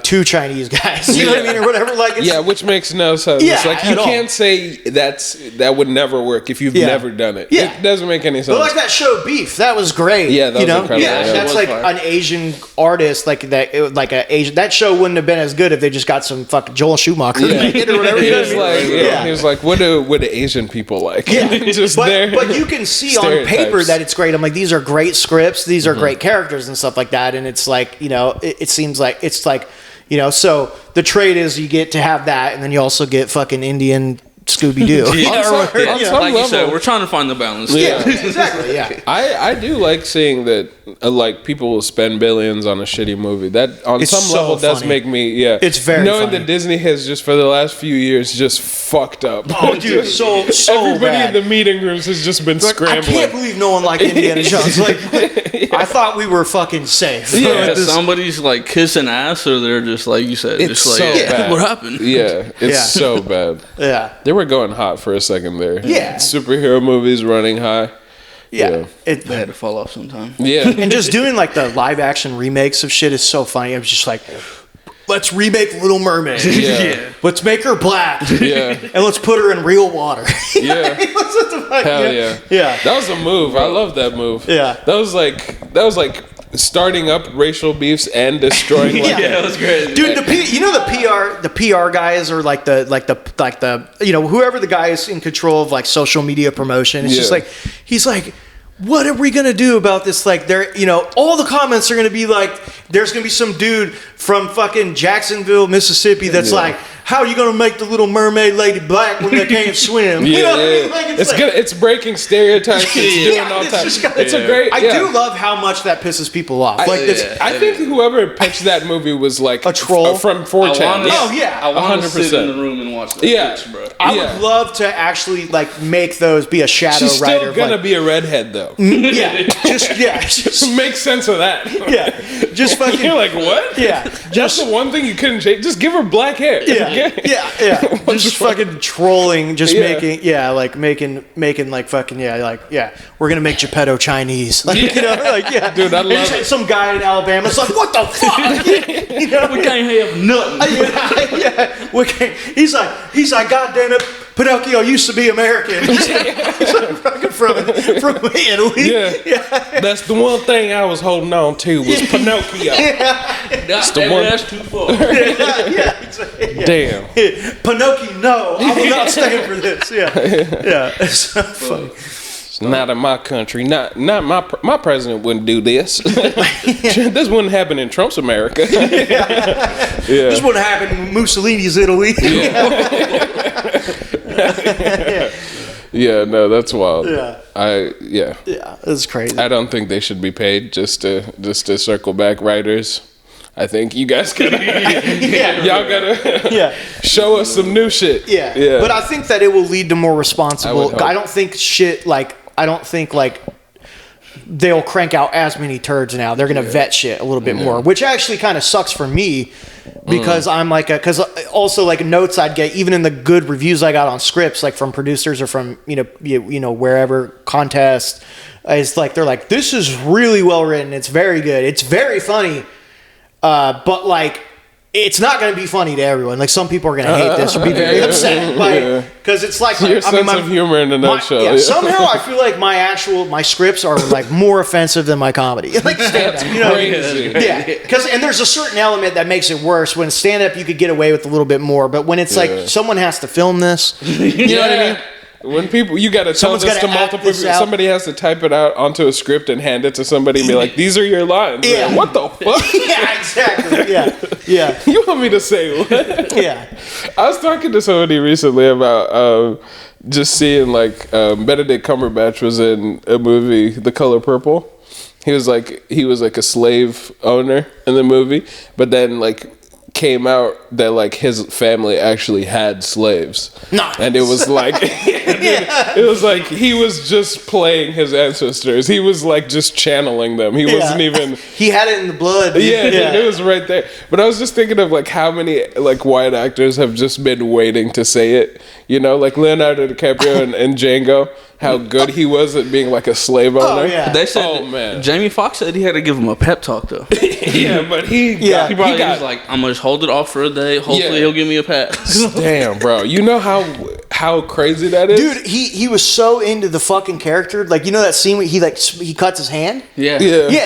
two Chinese guys, you know what I mean, or whatever. Like, which makes no sense. It's like you can't say that would never work if you've never done it. It doesn't make any sense. But like that show Beef, that was great. Yeah, that was incredible. That's like an Asian artist, like that, like a Asian. That show wouldn't have been as good if they just got some fucking Joel Schumacher to make it or whatever. He was like, what do Asian people like? But you can see on paper that it's great. I'm like, these are great scripts, these are great characters and stuff like that, and it's like, it seems like it's like, so the trade is you get to have that, and then you also get fucking Indian Scooby Doo. Like you said, we're trying to find the balance. Exactly. Yeah, I do like seeing that. Like people will spend billions on a shitty movie. That on it's some so level does funny. make me It's very knowing funny. that Disney has just for the last few years just fucked up. Oh, dude, so everybody bad. in the meeting rooms has just been scrambling. I can't believe no one liked Indiana Jones. Like, I thought we were fucking safe. Somebody's like kissing ass, or they're just like you said, It's just so like bad. what happened? It's so bad. Yeah, They were going hot for a second there. Yeah. Superhero movies running high. Yeah. They had to fall off sometime. Yeah. And just doing like the live action remakes of shit is so funny. I was just like, let's remake Little Mermaid. Yeah. Let's make her black. Yeah. And let's put her in real water. Yeah. What the fuck? Hell yeah. Yeah. That was a move. I love that move. Yeah. That was like starting up racial beefs and destroying like Yeah, it was great. Dude, the PR guys are like the whoever the guy is in control of like social media promotion. It's just like he's like, what are we gonna do about this? Like, all the comments are gonna be like, there's gonna be some dude from fucking Jacksonville, Mississippi, that's like, how are you gonna make the Little Mermaid lady black when they can't swim? Yeah, you know what I mean? Like, it's good. It's breaking stereotypes. It's doing all types. It's a great. I do love how much that pisses people off. I think whoever pitched that movie was like a troll from 4chan. Oh yeah, I want to sit in the room and watch that. Yeah, bro. I would love to actually like make those be a shadow She's writer. still gonna be a redhead though. Just make sense of that. Yeah, just fucking. You're like, what? Yeah, that's the one thing you couldn't change. Just give her black hair. Yeah. Just fucking trolling, just making like fucking we're gonna make Geppetto Chinese, like dude, I love it. Some guy in Alabama's like, what the fuck? We can't have nothing. We can't. He's like, God damn it, Pinocchio used to be American. He's like fucking from Italy. Yeah. That's the one thing I was holding on to was Pinocchio. That's the one. That's too far. Damn. Pinocchio, no, I will not stand for this. Yeah. It's so funny. Not in my country. Not my president wouldn't do this. This wouldn't happen in Trump's America. This wouldn't happen in Mussolini's Italy. Yeah, no, that's wild. Yeah, that's crazy. I don't think they should be paid just to circle back writers. I think you guys gotta, y'all gotta show us some new shit. Yeah. But I think that it will lead to more responsible. I don't think they'll crank out as many turds now. They're gonna vet shit a little bit more, which actually kind of sucks for me because I'm like because also like notes I'd get even in the good reviews I got on scripts like from producers or from wherever contest is like they're like, this is really well written, it's very good, it's very funny. But like, it's not going to be funny to everyone. Like some people are going to hate this or be very upset, because it's like your sense of humor in a nutshell. Somehow I feel like my scripts are like more offensive than my comedy. Like stand-up, crazy. And there's a certain element that makes it worse. When stand-up, you could get away with a little bit more, but when it's like someone has to film this, you know what I mean? When people, you got to tell this to multiple people. Somebody has to type it out onto a script and hand it to somebody and be like, these are your lines. Yeah. Like, what the fuck? Yeah, exactly. Yeah. You want me to say what? Yeah. I was talking to somebody recently about just seeing like Benedict Cumberbatch was in a movie, The Color Purple. He was like a slave owner in the movie, but then like came out that like his family actually had slaves. Nice. And it was like it was like he was just playing his ancestors. He was like just channeling them. He wasn't even he had it in the blood. It was right there. But I was just thinking of like how many like white actors have just been waiting to say it. Like Leonardo DiCaprio and Django, how good he was at being like a slave owner. Oh, yeah. They said Jamie Foxx said he had to give him a pep talk though. But he probably was like, I'm gonna just hold it off for a day. Hopefully he'll give me a pass. Damn, bro. You know how crazy that is? Dude, he was so into the fucking character. Like, that scene where he cuts his hand? Yeah,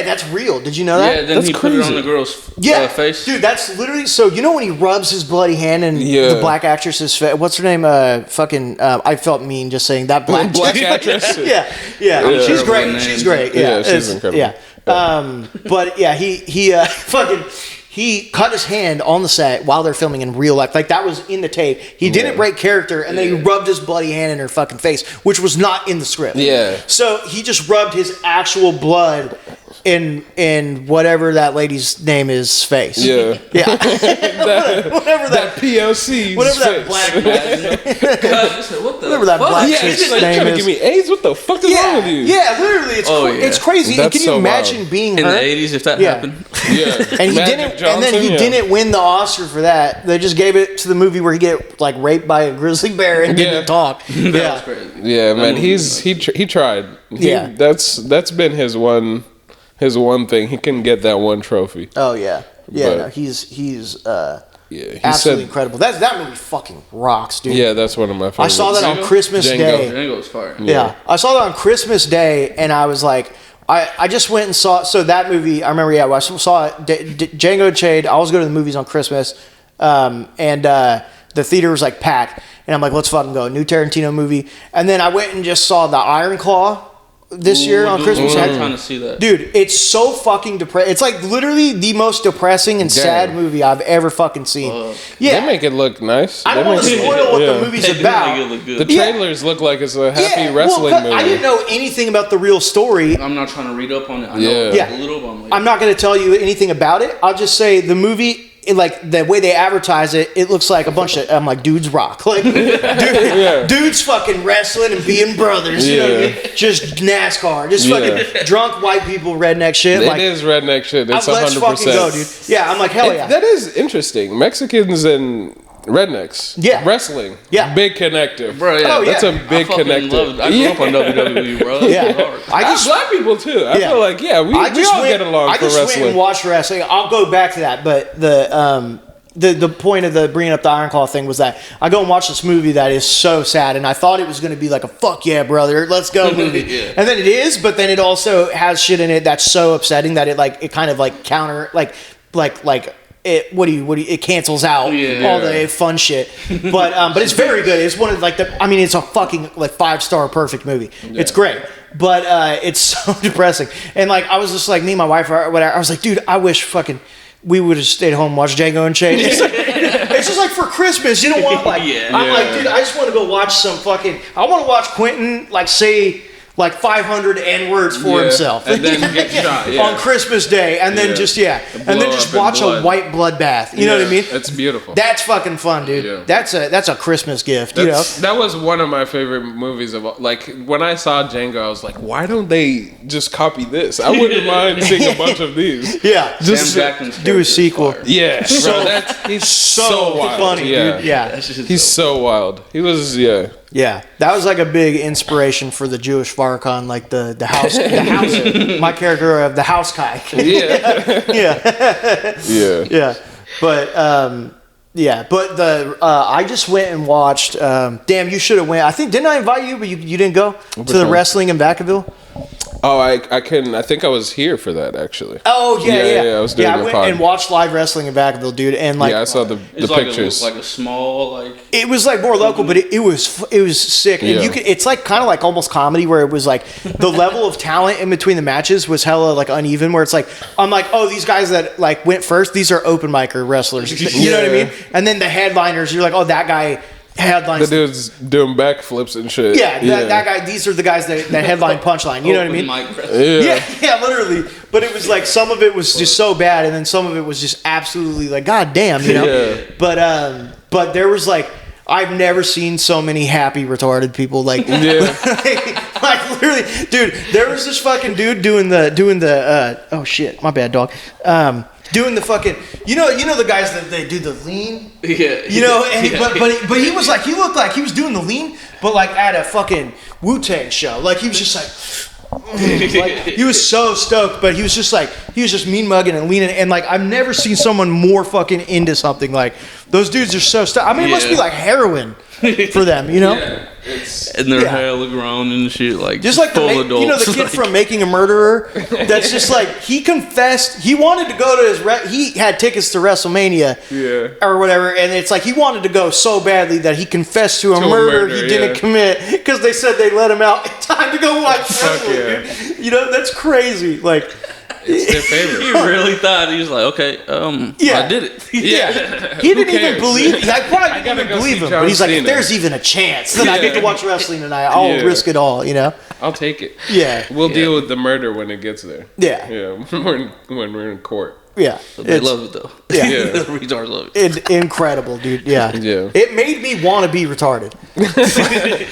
that's real. Did you know that? Yeah, then he put it on the girl's face. Dude, that's literally, so when he rubs his bloody hand in the black actress's face, what's her name? I felt mean just saying that black actress. Yeah. She's great. She's great. Yeah, she's incredible. Yeah. But yeah, he cut his hand on the set while they're filming in real life. Like, that was in the tape. He didn't break character, and then he rubbed his bloody hand in her fucking face, which was not in the script. Yeah. So he just rubbed his actual blood in whatever that lady's name is face. Yeah. Yeah. whatever that PLC. Whatever that black whatever that black chick's like, name trying to give me AIDS? What the fuck is wrong with you? Yeah, literally, it's crazy. That's Can you so imagine wild. being in her? the 80s if that happened? Yeah. And he didn't win the Oscar for that. They just gave it to the movie where he get like raped by a grizzly bear and didn't talk. That was crazy. Yeah, man, he tried. That's been his one thing. He can get that one trophy. Oh yeah, But- no, he's He absolutely incredible. That movie fucking rocks, dude. Yeah, that's one of my favorites. I saw that on Christmas Day. Django's fire. Yeah, I saw that on Christmas Day, and I was like, I just went and saw. So that movie, I remember. Yeah, I saw it, Django Unchained. I always go to the movies on Christmas, and the theater was like packed, and I'm like, let's fucking go. New Tarantino movie, and then I went and just saw the Iron Claw this year on Christmas. I'm trying to see that, dude. It's so fucking depressing. It's like literally the most depressing and sad movie I've ever fucking seen. They make it look nice. I don't want to spoil what the movie's about. The trailers look like it's a happy wrestling movie. I didn't know anything about the real story. I'm not trying to read up on it. I know a little, but I'm like, I'm not going to tell you anything about it. I'll just say the movie. Like the way they advertise it, it looks like a bunch of dudes rock, like dudes fucking wrestling and being brothers, you know what I mean? Just NASCAR, just fucking drunk white people, redneck shit. It is redneck shit. It's 100%. Let's fucking go, dude. Yeah, I'm like hell yeah. That is interesting. Mexicans and rednecks, wrestling, big connective, bro. Yeah, that's a big connective. I grew up on WWE, bro. Black people too. I feel like we all get along for wrestling. I just went and watched wrestling. I'll go back to that, but the point of the bringing up the Iron Claw thing was that I go and watch this movie that is so sad, and I thought it was going to be like a fuck yeah, brother, let's go movie, and then it is, but then it also has shit in it that's so upsetting that it kind of like counter it cancels out all the fun shit, but it's very good. It's one of it's a fucking 5-star perfect movie. It's great, but it's so depressing. And I was just like, me and my wife or whatever, I was like, dude, I wish fucking we would have stayed home and watched Django Unchained. It's just like for Christmas, you don't want like dude, I just want to go watch some fucking. I want to watch Quentin say 500 N-words for himself. And then get shot, on Christmas Day, and then just watch a white bloodbath. You know what I mean? That's beautiful. That's fucking fun, dude. Yeah. That's a Christmas gift. That was one of my favorite movies of when I saw Django, I was like, why don't they just copy this? I wouldn't mind seeing a bunch of these. Yeah, just do a sequel. Yeah, bro, he's so wild. Funny, dude. Yeah, he's so wild. He was Yeah, that was a big inspiration for the Jewish Farrakhan, the house, my character of the house guy. Yeah. But I just went and watched. Damn, you should have went. I think didn't I invite you, but you didn't go to the wrestling in Vacaville. Oh, I think I was here for that actually. Oh yeah. I was doing I went and watched live wrestling in Vacaville, dude, and I saw the pictures. Like a small It was more local, but it was sick, and it's kind of almost comedy where it was the level of talent in between the matches was hella uneven. Where it's I'm oh, these guys that went first, these are open micer wrestlers, you know what I mean? And then the headliners, you're oh, that guy. Headlines. The dude's doing backflips and shit. Yeah, that guy. These are the guys that headline punchline. You know what I mean? Yeah, literally. But it was some of it was just so bad, and then some of it was just absolutely god damn, you know. Yeah. But there was I've never seen so many happy retarded people literally, dude. There was this fucking dude doing the oh shit, my bad, dog. Doing the fucking, you know the guys that they do the lean, but he was he looked like he was doing the lean, but at a fucking Wu-Tang show, he was just he was so stoked, but he was just mean mugging and leaning, and I've never seen someone more fucking into something. Those dudes are so stoked. I mean, it must be heroin for them, you know. Yeah. And they're hella grown and shit, just full adults. The kid from Making a Murderer. That's just he confessed he wanted to go to he had tickets to WrestleMania, or whatever, and it's he wanted to go so badly that he confessed to a murder he didn't commit because they said they let him out in time to go watch wrestling. Yeah. You know, that's crazy. It's their favorite. He really thought he was like, okay, I did it. Yeah. He didn't even believe. I probably didn't even believe him. But he's like, if there's even a chance, then I get to watch wrestling tonight. I'll risk it all. I'll take it. Yeah. We'll deal with the murder when it gets there. Yeah. Yeah. When we're in court. Yeah. They love it though. Yeah. The retards love it. Incredible, dude. Yeah. Yeah. It made me want to be retarded.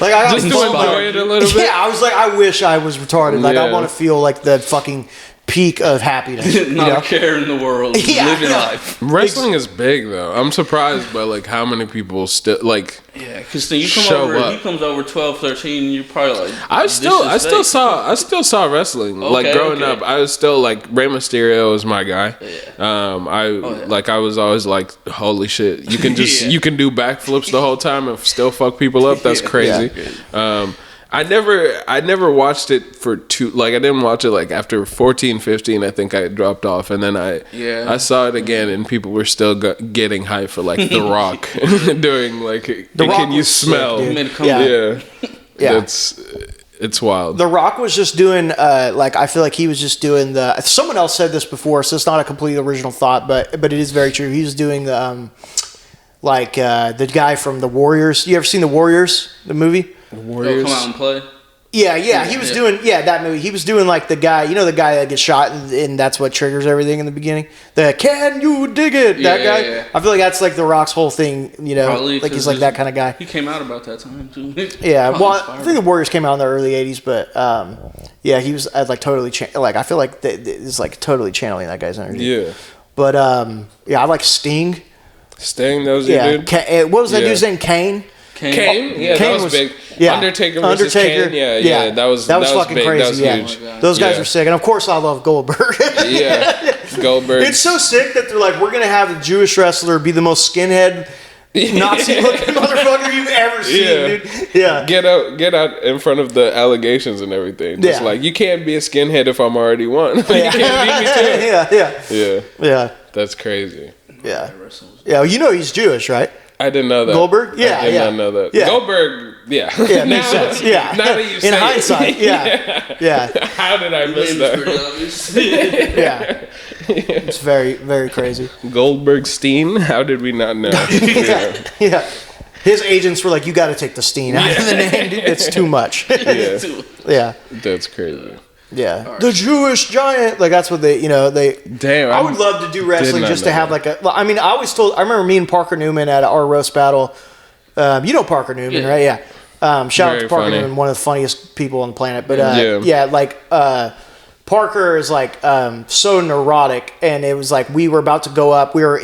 Like I got just to enjoy it a little bit. Yeah, I was like, I wish I was retarded. Like I want to feel like the fucking peak of happiness. Not a care in the world. Living life. Wrestling is big though. I'm surprised by like how many people still like. Yeah, because then you come over. He comes over 12, 13. You're probably like. I still saw wrestling. Okay, like growing up, I was still like Rey Mysterio was my guy. Yeah. Like I was always like, holy shit, you can just you can do backflips the whole time and still fuck people up. That's crazy. Yeah. I never watched it for I didn't watch it like after 14, 15, I think I dropped off, and then I saw it again and people were still getting hype for like The Rock doing like can you smell? Yeah. It's wild. The Rock was just doing I feel like he was just doing someone else said this before, so it's not a completely original thought, but it is very true. He was doing the the guy from The Warriors. You ever seen The Warriors, the movie? Warriors. Come out and play. Yeah. He was doing that movie. He was doing like the guy that gets shot and that's what triggers everything in the beginning. The can you dig it? That guy. Yeah. I feel like that's like The Rock's whole thing. Probably, like he's like that kind of guy. He came out about that time too. Yeah. Well, I think The Warriors came out in the early '80s, but he was like totally I feel like it's like totally channeling that guy's energy. Yeah. But I like Sting. Sting, that was your dude. What was that dude's name? Kane. Kane? Yeah, Kane that was big. Yeah. Undertaker versus Kane. Yeah, that was fucking big. crazy. That was huge. Those guys were sick, and of course I love Goldberg. Goldberg. It's so sick that they're like, we're gonna have the Jewish wrestler be the most skinhead Nazi-looking motherfucker you've ever seen, dude. Yeah. Get out in front of the allegations and everything. Just like, you can't be a skinhead if I'm already one. You can't beat me too. Yeah. That's crazy. Yeah. Yeah, he's Jewish, right? I didn't know that. Goldberg? Yeah, I did not know that. Yeah. Goldberg, yeah, makes sense. Yeah. Now that you say in hindsight, yeah. How did I miss that? Yeah. It's very, very crazy. Goldberg Steen? How did we not know? Yeah. His agents were like, you got to take the Steen out of the name, dude. It's too much. Yeah. That's crazy. Yeah, right. The Jewish giant, like that's what they. Damn. I would love to do wrestling just to have like a. I mean, I remember me and Parker Newman at our roast battle. Parker Newman, right? Yeah. Shout out to Parker Newman, one of the funniest people on the planet. But Parker is like so neurotic, and it was like we were about to go up. We were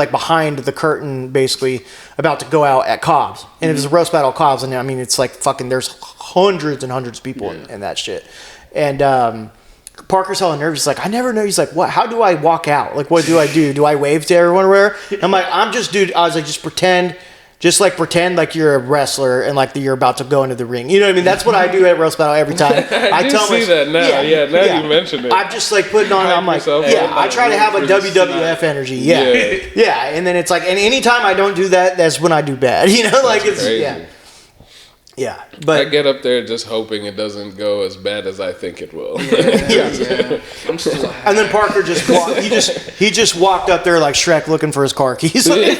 behind the curtain, basically about to go out at Cobb's, and it was a roast battle at Cobb's, and I mean it's like fucking. There's hundreds and hundreds of people in that shit. And Parker's all nervous. He's like, I never know. He's like, what? How do I walk out? Like, what do I do? Do I wave to everyone? Where? I'm like, I was like, just pretend like you're a wrestler and like that you're about to go into the ring. You know what I mean? That's what I do at roast battle every time. I tell see that now. Now you mention it. I'm just like putting on. I'm like, I try to have a WWF energy. Yeah. And then it's like, and anytime I don't do that, that's when I do bad. Like it's crazy. Yeah, but I get up there just hoping it doesn't go as bad as I think it will. Yeah. I'm still and then Parker he just walked up there like Shrek looking for his car keys. He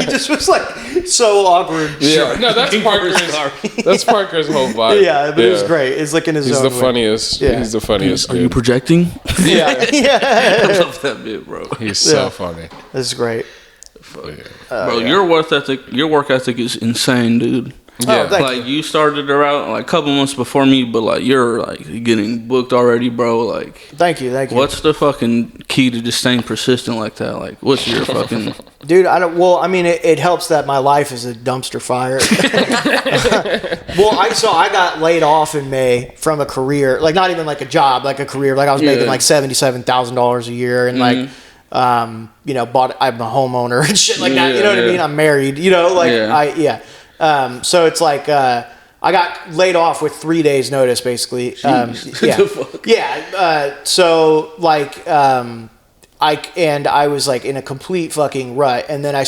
just was like so awkward. Yeah, no, that's Parker's whole vibe. Yeah, but it was great. It's like in his He's own the funniest. Yeah. He's the funniest. Are you projecting? Yeah. I love that bit, bro. He's so funny. This is great. Bro, your work ethic is insane, dude. Yeah, like you started around like a couple months before me, but like you're like getting booked already, bro. Like, thank you. What's the fucking key to just staying persistent like that? Like, what's your fucking dude? I mean, it helps that my life is a dumpster fire. Well, I got laid off in May from a career, like not even like a job, like a career. Like I was making like $77,000 a year, and like. I'm a homeowner and shit like that. You know what I mean? I'm married. So it's like I got laid off with 3 days notice, basically. So like I was like in a complete fucking rut, and then I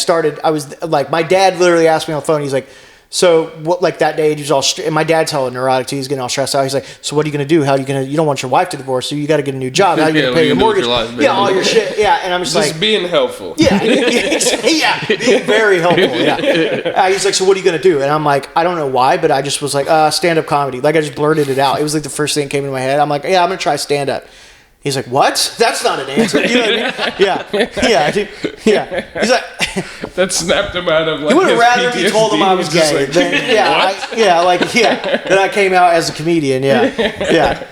was like, my dad literally asked me on the phone. He's like, So what, like that day, he was all, and my dad's hella neurotic too. He's getting all stressed out. He's like, so what are you going to do? How are you going to, you don't want your wife to divorce, so you got to get a new job. How are you going to pay your mortgage? All your shit. Yeah. And I'm just like. being helpful. Yeah. Being very helpful. Yeah. He's like, so what are you going to do? And I'm like, I don't know why, but I just was like, stand-up comedy. Like I just blurted it out. It was like the first thing that came into my head. I'm like, yeah, I'm going to try stand-up. He's like, what? That's not an answer. You know what I mean? Yeah. He's like, that snapped him out of like. He would have rather PTSD. me told him I was gay. Like, Than, that I came out as a comedian. Yeah.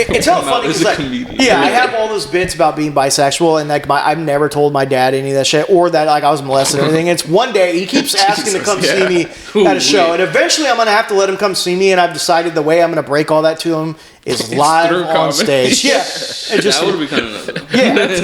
It's hella funny because I have all those bits about being bisexual, and like I've never told my dad any of that shit, or that like I was molested or anything. It's one day he keeps asking to come see me at a show, and eventually I'm gonna have to let him come see me, and I've decided the way I'm gonna break all that to him is live on stage. Yeah, and just, that would be kind of nuts. Yeah, that's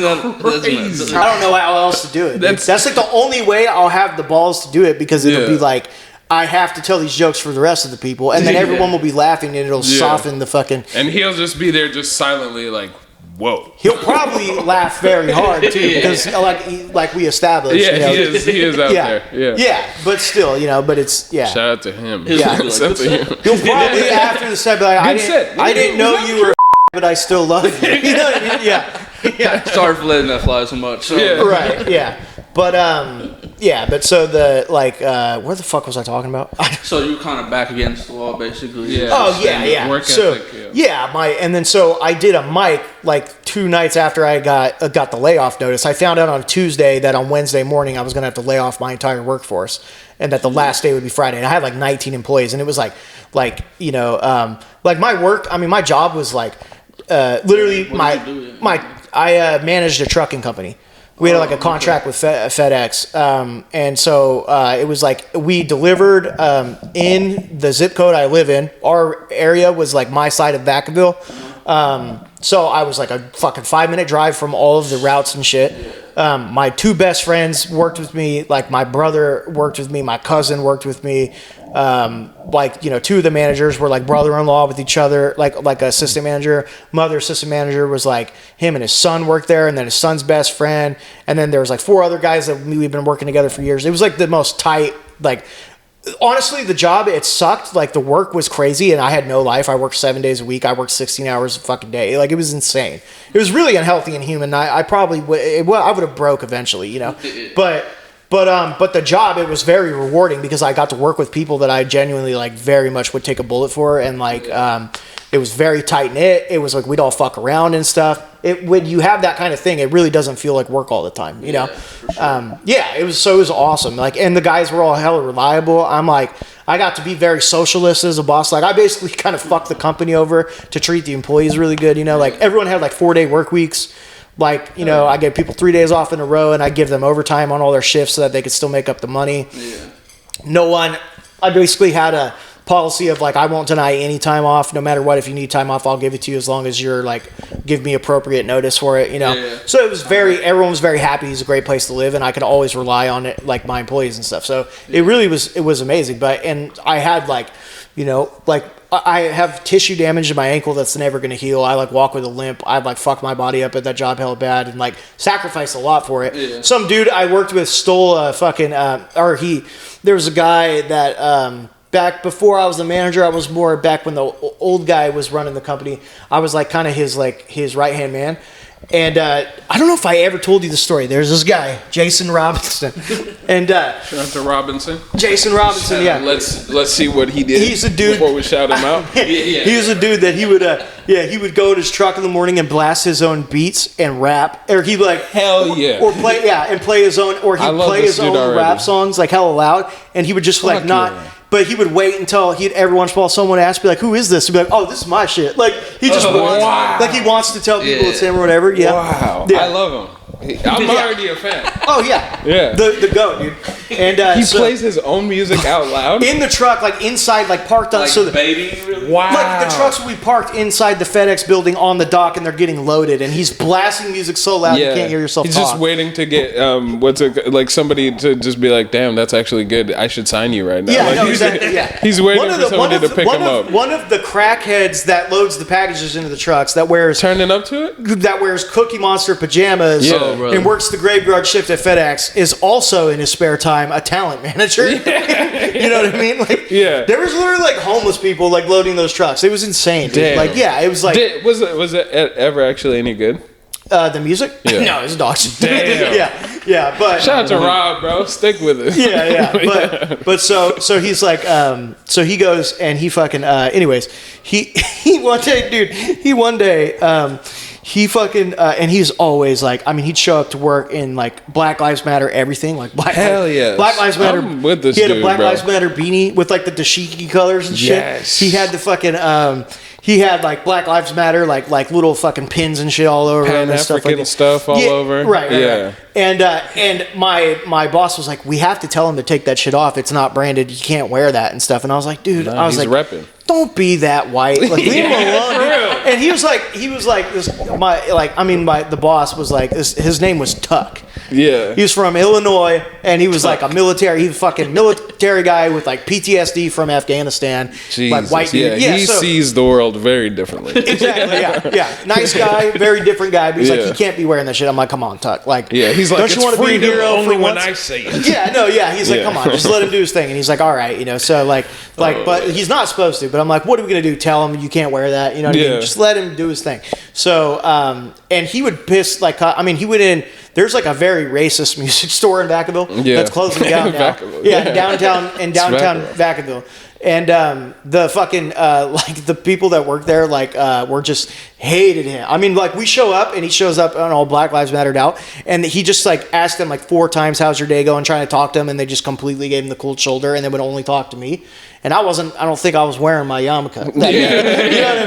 I don't know how else to do it. That's like the only way I'll have the balls to do it, because it'll be like, I have to tell these jokes for the rest of the people, and then everyone will be laughing, and it'll soften the fucking. And he'll just be there, just silently, like, whoa. He'll probably laugh very hard too, because like we established. Yeah, he is out there. Yeah, but still, but it's Shout out to him. Yeah, He'll probably after the set be like, I didn't know you were, but I still love you. You know what I mean? Yeah. Sorry for letting that fly so much. So. Yeah. Right. Yeah. But but so the where the fuck was I talking about? So you're kind of back against the wall, basically. Yeah. Oh yeah. Work so ethic, so I did a mic like 2 nights after I got the layoff notice. I found out on Tuesday that on Wednesday morning I was gonna have to lay off my entire workforce, and that the last day would be Friday. And I had like 19 employees, and it was like my work. I mean, my job was like literally I managed a trucking company. We had like a contract with FedEx, and so it was like we delivered in the zip code I live in. Our area was like my side of Vacaville, so I was like a fucking 5-minute drive from all of the routes and shit. My 2 best friends worked with me. Like my brother worked with me. My cousin worked with me. 2 of the managers were like brother-in-law with each other, like assistant manager. Mother assistant manager was like him and his son worked there, and then his son's best friend, and then there was like 4 other guys that we've been working together for years. It was like the most tight, like, honestly, the job, it sucked. Like the work was crazy, and I had no life. I worked 7 days a week. I worked 16 hours a fucking day. Like it was insane. It was really unhealthy and human. I probably would have broke eventually, But the job, it was very rewarding because I got to work with people that I genuinely like very much would take a bullet for, and like it was very tight knit. It was like we'd all fuck around and stuff. When you have that kind of thing, it really doesn't feel like work all the time, you know. For sure. It was awesome. Like, and the guys were all hella reliable. I'm like, I got to be very socialist as a boss. Like, I basically kind of fucked the company over to treat the employees really good. Like everyone had like 4-day work weeks. Like, I gave people 3 days off in a row, and I give them overtime on all their shifts so that they could still make up the money. Yeah. I basically had a policy of like, I won't deny any time off, no matter what. If you need time off, I'll give it to you as long as you're like, give me appropriate notice for it, Yeah. So it was everyone was very happy. It's a great place to live, and I could always rely on it, like my employees and stuff. So it really was amazing. And I had like, I have tissue damage to my ankle that's never going to heal. I like walk with a limp. I like fucked my body up at that job hella bad and like sacrificed a lot for it. Yeah. Some dude I worked with stole a fucking, there was a guy that, back before I was the manager, I was more back when the old guy was running the company. I was like kind of his right-hand man. And I don't know if I ever told you the story. There's this guy, Jason Robinson, and shout out to Robinson. Jason Robinson, yeah. Let's see what he did. He's a dude before we shout him out. He was a dude that he would go in his truck in the morning and blast his own beats and rap, or he'd like hell yeah, or play his own, or he'd play his own rap songs like hella loud, and he would just like not. Yeah. But he would wait until every once in a while someone would ask, be like, "Who is this?" He'd be like, "Oh, this is my shit." Like he just wants to tell people it's him or whatever. Yeah. Wow. Yeah. I love him. I'm already a fan. Oh yeah. Yeah. The GOAT, dude. And he plays his own music out loud in the truck, like inside, like parked on. Like so baby, really? Wow. Like the trucks will be parked inside the FedEx building on the dock, and they're getting loaded, and he's blasting music so loud you can't hear yourself. He's talk. just waiting to get like somebody to just be like, "Damn, that's actually good. I should sign you right now." Yeah, like, no, exactly. Yeah. He's waiting for somebody to pick him up. One of the crackheads that loads the packages into the trucks that wears turning up to it. That wears Cookie Monster pajamas and works the graveyard shift at FedEx is also in his spare time time a talent manager. You know what I mean? Like, there was literally like homeless people like loading those trucks. It was insane. Dude. Like, it was like. Was it ever actually any good? The music? Yeah. No, it's dogs. Damn. yeah, but shout out to Rob, bro. Stick with it. Yeah. But so he's like, so he goes and he fucking, anyways, he one day, he fucking, and he's always like, I mean, he'd show up to work in like Black Lives Matter everything, like Black Lives Matter. I'm with this he had dude, a Black bro. Lives Matter beanie with like the dashiki colors and shit. Yes. He had the fucking, he had like Black Lives Matter, like little fucking pins and shit all over him and stuff like that. stuff all over. Right. And my boss was like, we have to tell him to take that shit off. It's not branded. You can't wear that and stuff. And I was like, dude, he's repping. Don't be that white. Like, leave him alone. Dude. And he was like, the boss was like, his name was Tuck. Yeah. He was from Illinois, and he was like a fucking military guy with like PTSD from Afghanistan. Jesus. Like white dude. Yeah, he sees the world very differently. Exactly. Yeah. Nice guy, very different guy. But he's like, he can't be wearing that shit. I'm like, come on, Tuck. Like, he's like, don't you want to be a hero only when I say it? He's like, come on, just let him do his thing. And he's like, all right, so like, but he's not supposed to. But I'm like, what are we gonna do? Tell him you can't wear that? You know what I mean? Just let him do his thing. So, and he would piss like, he went in. There's like a very racist music store in Vacaville that's closing down now. Downtown Vacaville. And the fucking like the people that work there like were just hated him. I mean, like we show up and he shows up on all Black Lives Mattered out, and he just like asked them like 4 times, "How's your day going?" Trying to talk to them, and they just completely gave him the cold shoulder, and they would only talk to me. And I don't think I was wearing my yarmulke. You know what I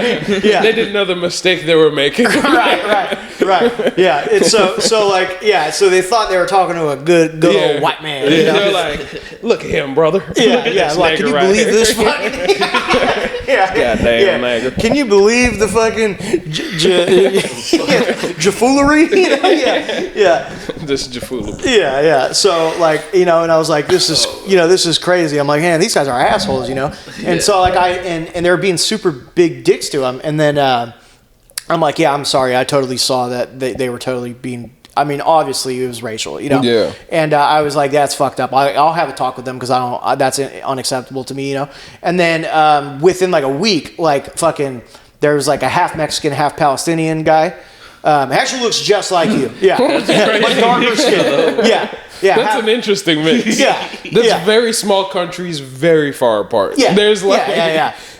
mean? Yeah. They didn't know the mistake they were making. Right. Yeah. And so they thought they were talking to a good old white man. You know? They're like, look at him, brother. Yeah. Like, can you believe this fucking? Goddamn nigger. Can you believe the fucking jafoolery? Yeah. This jafoolery. Yeah. So like, and I was like, this is crazy. I'm like, man, these guys are assholes, And so like and they were being super big dicks to him, and then I'm like, yeah, I'm sorry, I totally saw that they were totally being. I mean, obviously it was racial, Yeah. And I was like, that's fucked up. I'll have a talk with them because that's unacceptable to me, And then within like a week, like fucking, there was like a half Mexican, half Palestinian guy. Actually looks just like you. Yeah. Like darker skin. Yeah. That's an interesting mix. That's very small countries, very far apart. Yeah. There's like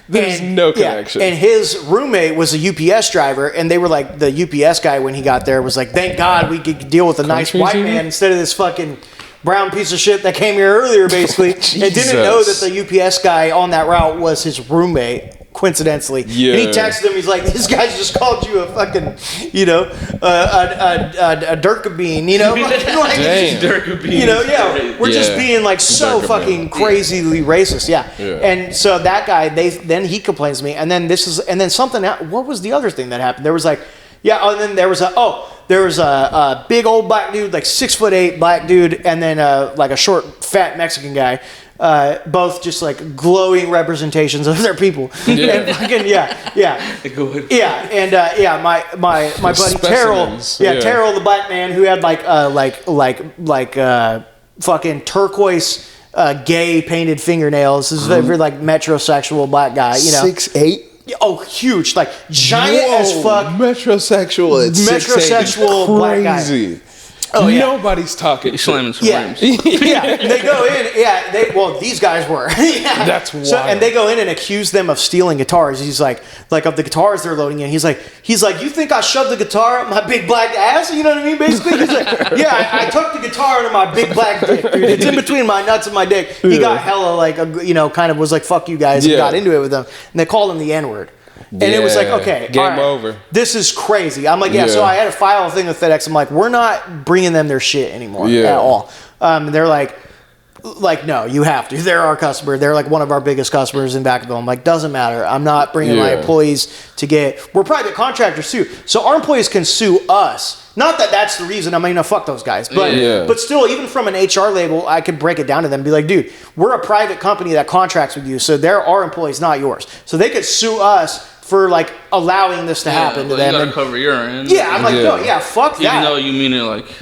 there's no connection. And his roommate was a UPS driver, and they were like, the UPS guy when he got there was like, thank God we could deal with a nice white man instead of this fucking brown piece of shit that came here earlier, basically. And didn't know that the UPS guy on that route was his roommate. Coincidentally, and he texted him. He's like, "This guy's just called you a fucking, a Durka bean, like, Durka bean, we're just being like so fucking crazily racist, And so that guy, then he complains to me, and then something. What was the other thing that happened? There was like, and then there was a big old black dude, like 6'8" black dude, and then like a short fat Mexican guy. Both just like glowing representations of their people. And fucking my buddy Terrell, Terrell the black man who had like fucking turquoise gay painted fingernails. This is a very like metrosexual black guy, 6'8". Oh, huge, like giant as fuck. Metrosexual black guy. Oh, yeah. Nobody's talking. He's slamming some rims. They go in. These guys were. That's wild. So, and they go in and accuse them of stealing guitars. He's like of the guitars they're loading in. He's like, you think I shoved the guitar up my big black ass? You know what I mean? Basically, he's like, I took the guitar into my big black dick, dude. It's in between my nuts and my dick. He got hella like, kind of was like, fuck you guys, and got into it with them. And they called him the N-word. And it was like, okay, game over. This is crazy. I'm like, so I had to file a thing with FedEx. I'm like, we're not bringing them their shit anymore at all. And they're like, no, you have to. They're our customer. They're like one of our biggest customers in Vacaville. I'm like, doesn't matter. I'm not bringing my employees to get. We're private contractors too, so our employees can sue us. Not that that's the reason. I mean, fuck those guys. But still, even from an HR label, I could break it down to them and be like, dude, we're a private company that contracts with you, so they're our employees, not yours. So they could sue us for like allowing this to happen to them. You gotta cover your end. Yeah, I'm like, no, fuck that. Even though you mean it like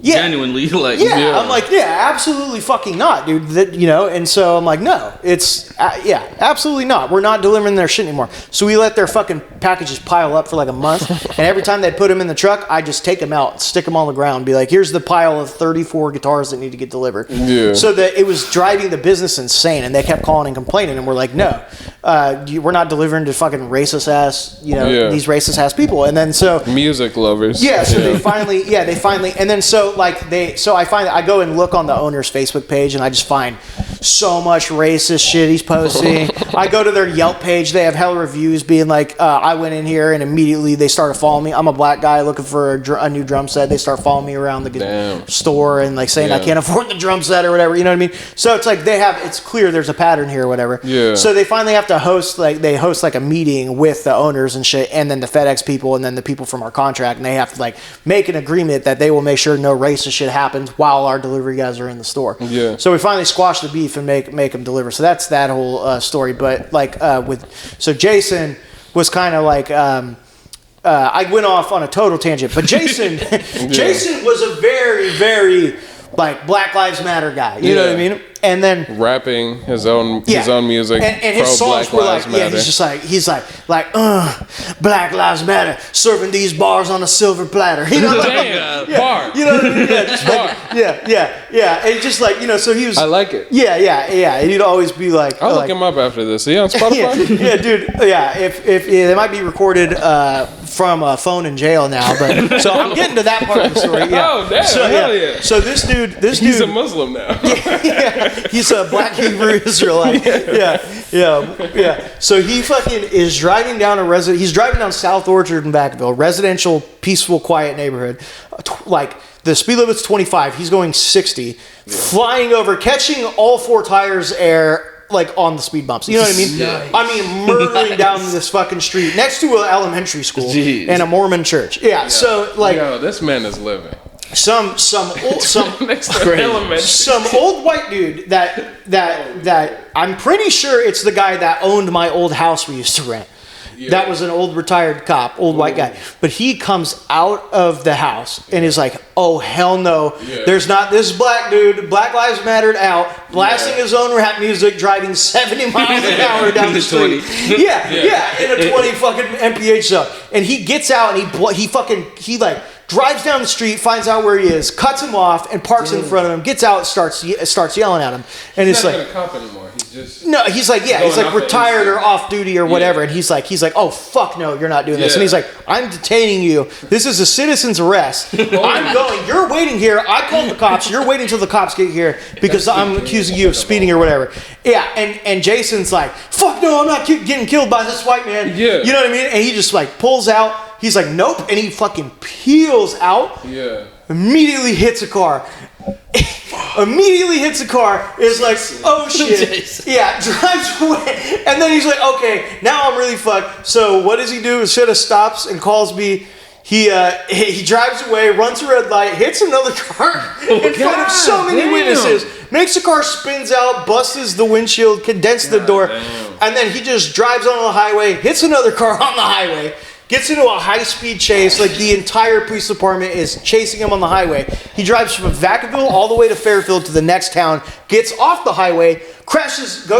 Genuinely, like, I'm like, absolutely fucking not, dude. That, and so I'm like, no, it's absolutely not. We're not delivering their shit anymore. So we let their fucking packages pile up for like a month, and every time they'd put them in the truck, I just take them out, stick them on the ground, be like, here's the pile of 34 guitars that need to get delivered. Yeah. So that it was driving the business insane, and they kept calling and complaining, and we're like, no, we're not delivering to fucking racist ass, these racist ass people. And then so music lovers. Yeah. So they finally, and then so. I go and look on the owner's Facebook page, and I just find so much racist shit he's posting. I go to their Yelp page; they have hella reviews being like, "I went in here and immediately they started following me. I'm a black guy looking for a new drum set. They start following me around the store and like saying I can't afford the drum set or whatever. You know what I mean? So it's like it's clear there's a pattern here or whatever. Yeah. So they finally have to host like a meeting with the owners and shit, and then the FedEx people, and then the people from our contract, and they have to like make an agreement that they will make sure no racist shit happens while our delivery guys are in the store. Yeah. So we finally squash the beef and make them deliver. So that's that whole story. But like so Jason was kind of like I went off on a total tangent, but Jason Jason was a very, very like Black Lives Matter guy. You know what I mean? And then rapping his own music, and his songs were like, he's like Black Lives Matter, serving these bars on a silver platter. You know, bar. You know what I mean? Yeah, just bar. And just like so he was. I like it. Yeah. And he'd always be like, I'll look him up after this. Are you on Spotify? Yeah, dude. Yeah, if they might be recorded from a phone in jail now, but so I'm getting to that part of the story. Yeah. Oh damn! So, hell yeah. So this dude, he's a Muslim now. He's a black Hebrew Israelite. Yeah. So he fucking is driving down he's driving down South Orchard in Vacaville, residential, peaceful, quiet neighborhood. Like the speed limit's 25. He's going 60, flying over, catching all four tires air. Like on the speed bumps, you know what I mean? Nice. I mean, murdering down this fucking street next to an elementary school and a Mormon church. Yeah. So like, this man is living. Some old white dude that I'm pretty sure it's the guy that owned my old house we used to rent. Yeah. That was an old retired cop, old white guy. But he comes out of the house and is like, oh, hell no. Yeah. There's not this black dude, Black Lives Mattered out, blasting his own rap music, driving 70 miles an hour down the street. In a 20 fucking MPH zone. And he gets out and he drives down the street, finds out where he is, cuts him off, and parks in front of him. Gets out, starts yelling at him, and he's not a cop anymore. He's like retired or off duty or whatever. And he's like, oh fuck no, you're not doing this. And he's like, I'm detaining you. This is a citizen's arrest. I'm going. You're waiting here. I called the cops. You're waiting till the cops get here because I'm accusing you of speeding or whatever. Yeah, and Jason's like, fuck no, I'm not getting killed by this white man. Yeah, you know what I mean? And he just like pulls out. He's like, nope, and he fucking peels out. Yeah. Immediately hits a car. Is like, oh shit. Yeah, drives away. And then he's like, okay, now I'm really fucked. So what does he do? Instead of stops and calls me, he drives away, runs a red light, hits another car in front of so many witnesses. Makes the car, spins out, busts the windshield, condenses the door, and then he just drives on the highway, hits another car on the highway. Gets into a high-speed chase, like the entire police department is chasing him on the highway. He drives from Vacaville all the way to Fairfield to the next town, gets off the highway,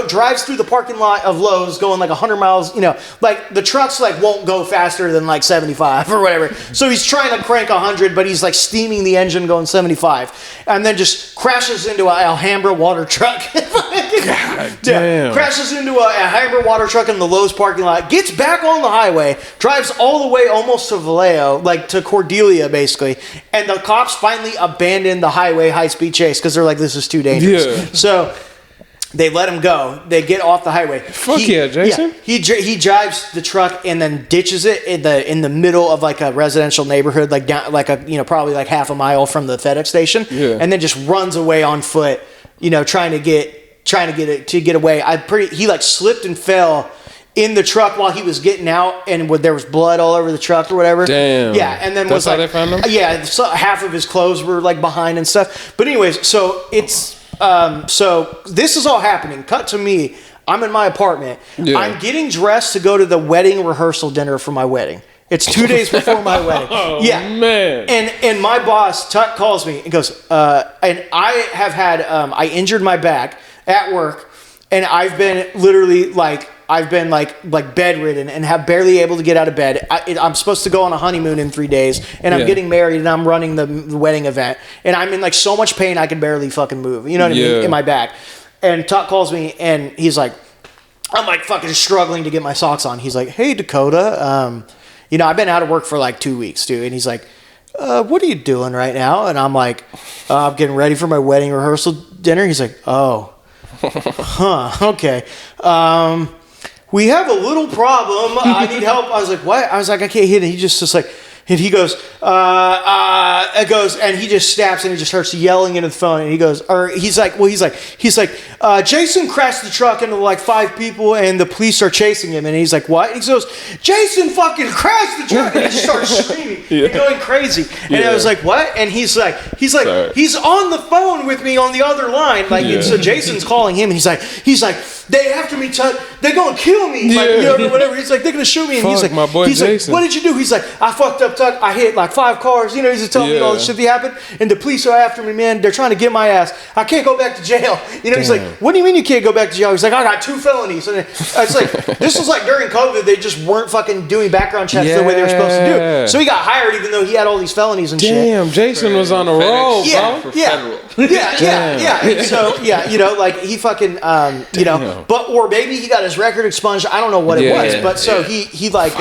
drives through the parking lot of Lowe's going like 100 miles, like the trucks like won't go faster than like 75 or whatever. So he's trying to crank 100, but he's like steaming the engine going 75. And then just crashes into an Alhambra water truck. God damn. Crashes into a Alhambra water truck in the Lowe's parking lot, gets back on the highway, drives all the way almost to Vallejo, like to Cordelia basically. And the cops finally abandon the highway high-speed chase because they're like, this is too dangerous. Yeah. So they let him go. They get off the highway. Jason. Yeah, he drives the truck and then ditches it in the middle of like a residential neighborhood, like down like a probably like half a mile from the FedEx station, and then just runs away on foot. Trying to get away. He like slipped and fell in the truck while he was getting out, and there was blood all over the truck or whatever. Damn. Yeah, and then that's how they found him. Yeah, so half of his clothes were like behind and stuff. But anyways, so it's. So this is all happening. Cut to me. I'm in my apartment. Yeah. I'm getting dressed to go to the wedding rehearsal dinner for my wedding. It's 2 days before my wedding. Oh, man. And my boss, Tuck, calls me and goes, and I have had, I injured my back at work, and I've been literally bedridden and have barely able to get out of bed. I'm supposed to go on a honeymoon in 3 days, and I'm getting married, and I'm running the wedding event, and I'm in like so much pain I can barely fucking move. You know what I mean? In my back. And Tuck calls me, and he's like, I'm like fucking struggling to get my socks on. He's like, hey, Dakota, you know, I've been out of work for like 2 weeks, dude. And he's like, what are you doing right now? And I'm like, I'm getting ready for my wedding rehearsal dinner. He's like, oh, okay. We have a little problem. I need help. I was like, what? I was like, I can't hit it. He just like, and he goes, and he just snaps and he just starts yelling into the phone. And he goes, he's like, Jason crashed the truck into like 5 people and the police are chasing him. And he's like, what? And he goes, Jason fucking crashed the truck. And he just starts screaming and going crazy. And I was like, what? And he's on the phone with me on the other line. Like, so Jason's calling him and he's like, they after me, Tuck. They're going to kill me. Like, you know, whatever. He's like, they're going to shoot me. And he's like, my boy Jason. Like, what did you do? He's like, I fucked up, Tuck. I hit like 5 cars. You know, he's just telling me all this shit that happened. And the police are after me, man. They're trying to get my ass. I can't go back to jail. You know, he's like, what do you mean you can't go back to jail? He's like, I got 2 felonies. And it's like, this was like during COVID. They just weren't fucking doing background checks the way they were supposed to do. So he got hired even though he had all these felonies and shit. Damn, Jason was on a roll, bro. Yeah. And so, you know, like he fucking, you know, or maybe he got his record expunged. I don't know what it was, but so he like,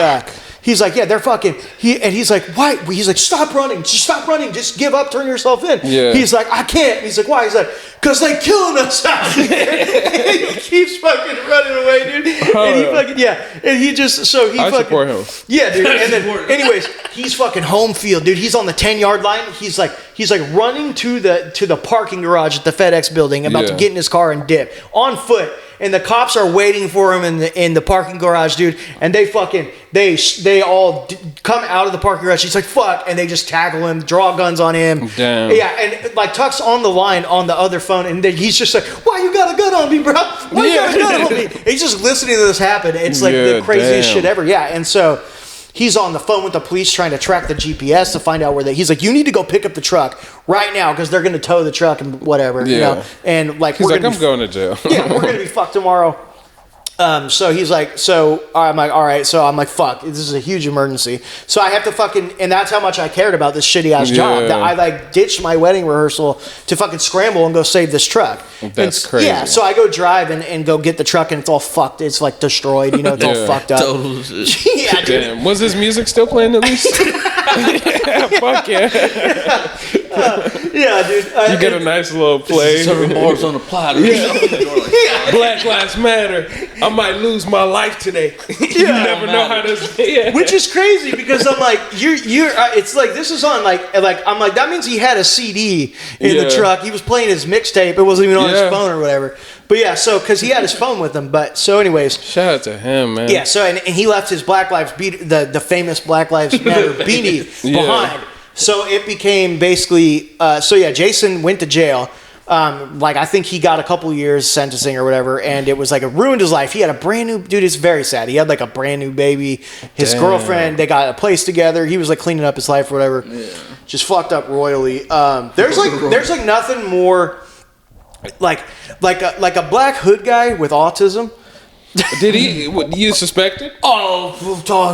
he's like, they're fucking, he's like, why? He's like, stop running, just give up, turn yourself in. He's like, I can't. He's like, why? He's like, because they killing us out here. He keeps fucking running away, dude. And he fucking, and he just, so he I fucking. support him. Yeah, dude. And then, anyways, he's fucking home field, dude. He's on the 10-yard line. He's like running to the parking garage at the FedEx building, about to get in his car and dip on foot. And the cops are waiting for him in the parking garage, dude. And they all come out of the parking garage. He's like, fuck. And they just tackle him, draw guns on him. Damn. Yeah, and like Tuck's on the line on the other phone. And then he's just like, why you got a gun on me, bro? Why you got a gun on me? And he's just listening to this happen. It's like the craziest shit ever. Yeah, and so he's on the phone with the police trying to track the GPS to find out where he's like, you need to go pick up the truck right now because they're going to tow the truck and whatever, you know? And like, he's like, I'm going to jail. We're going to be fucked tomorrow. So he's like, I'm like, all right. So I'm like, fuck, this is a huge emergency. So I have to fucking, and that's how much I cared about this shitty ass job that I like ditched my wedding rehearsal to fucking scramble and go save this truck. That's crazy. Yeah. So I go drive and go get the truck and it's all fucked. It's like destroyed, you know, it's all fucked up. Total shit. Yeah, dude. Damn. Was his music still playing at least? Fuck yeah. Yeah, dude. You get a nice little play. Serving bars on a platter. Black Lives Matter. I might lose my life today. You never know how this. Which is crazy because I'm like, you're. It's like this is on like I'm like that means he had a CD in the truck. He was playing his mixtape. It wasn't even on his phone or whatever. But yeah, so because he had his phone with him. But so anyways, shout out to him, man. Yeah. So and he left his Black Lives the famous Black Lives Matter beanie behind. So it became basically. Jason went to jail. Like I think he got a couple years sentencing or whatever, and it was like it ruined his life. He had a brand new dude. It's very sad. He had like a brand new baby. His girlfriend. They got a place together. He was like cleaning up his life or whatever. Yeah. Just fucked up royally. There's like nothing more like a black hood guy with autism. Did he? What, you suspected? Oh,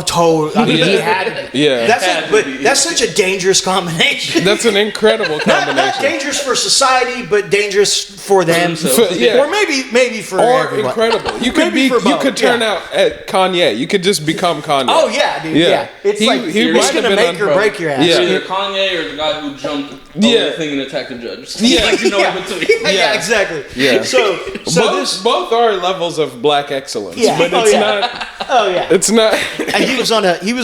totally. I mean, he had to be. Yeah. That's such a dangerous combination. That's an incredible combination. Not dangerous for society, but dangerous for them. Or maybe for everybody. Incredible. You could turn out at Kanye. You could just become Kanye. Oh yeah, dude. Yeah. It's it's gonna make or break your ass. Yeah. Either Kanye or the guy who jumped over the thing and attacked the judge. Yeah. Yeah, exactly. Yeah. So both are levels of black excellence. Yeah. But it's not. Oh yeah. It's not. And he was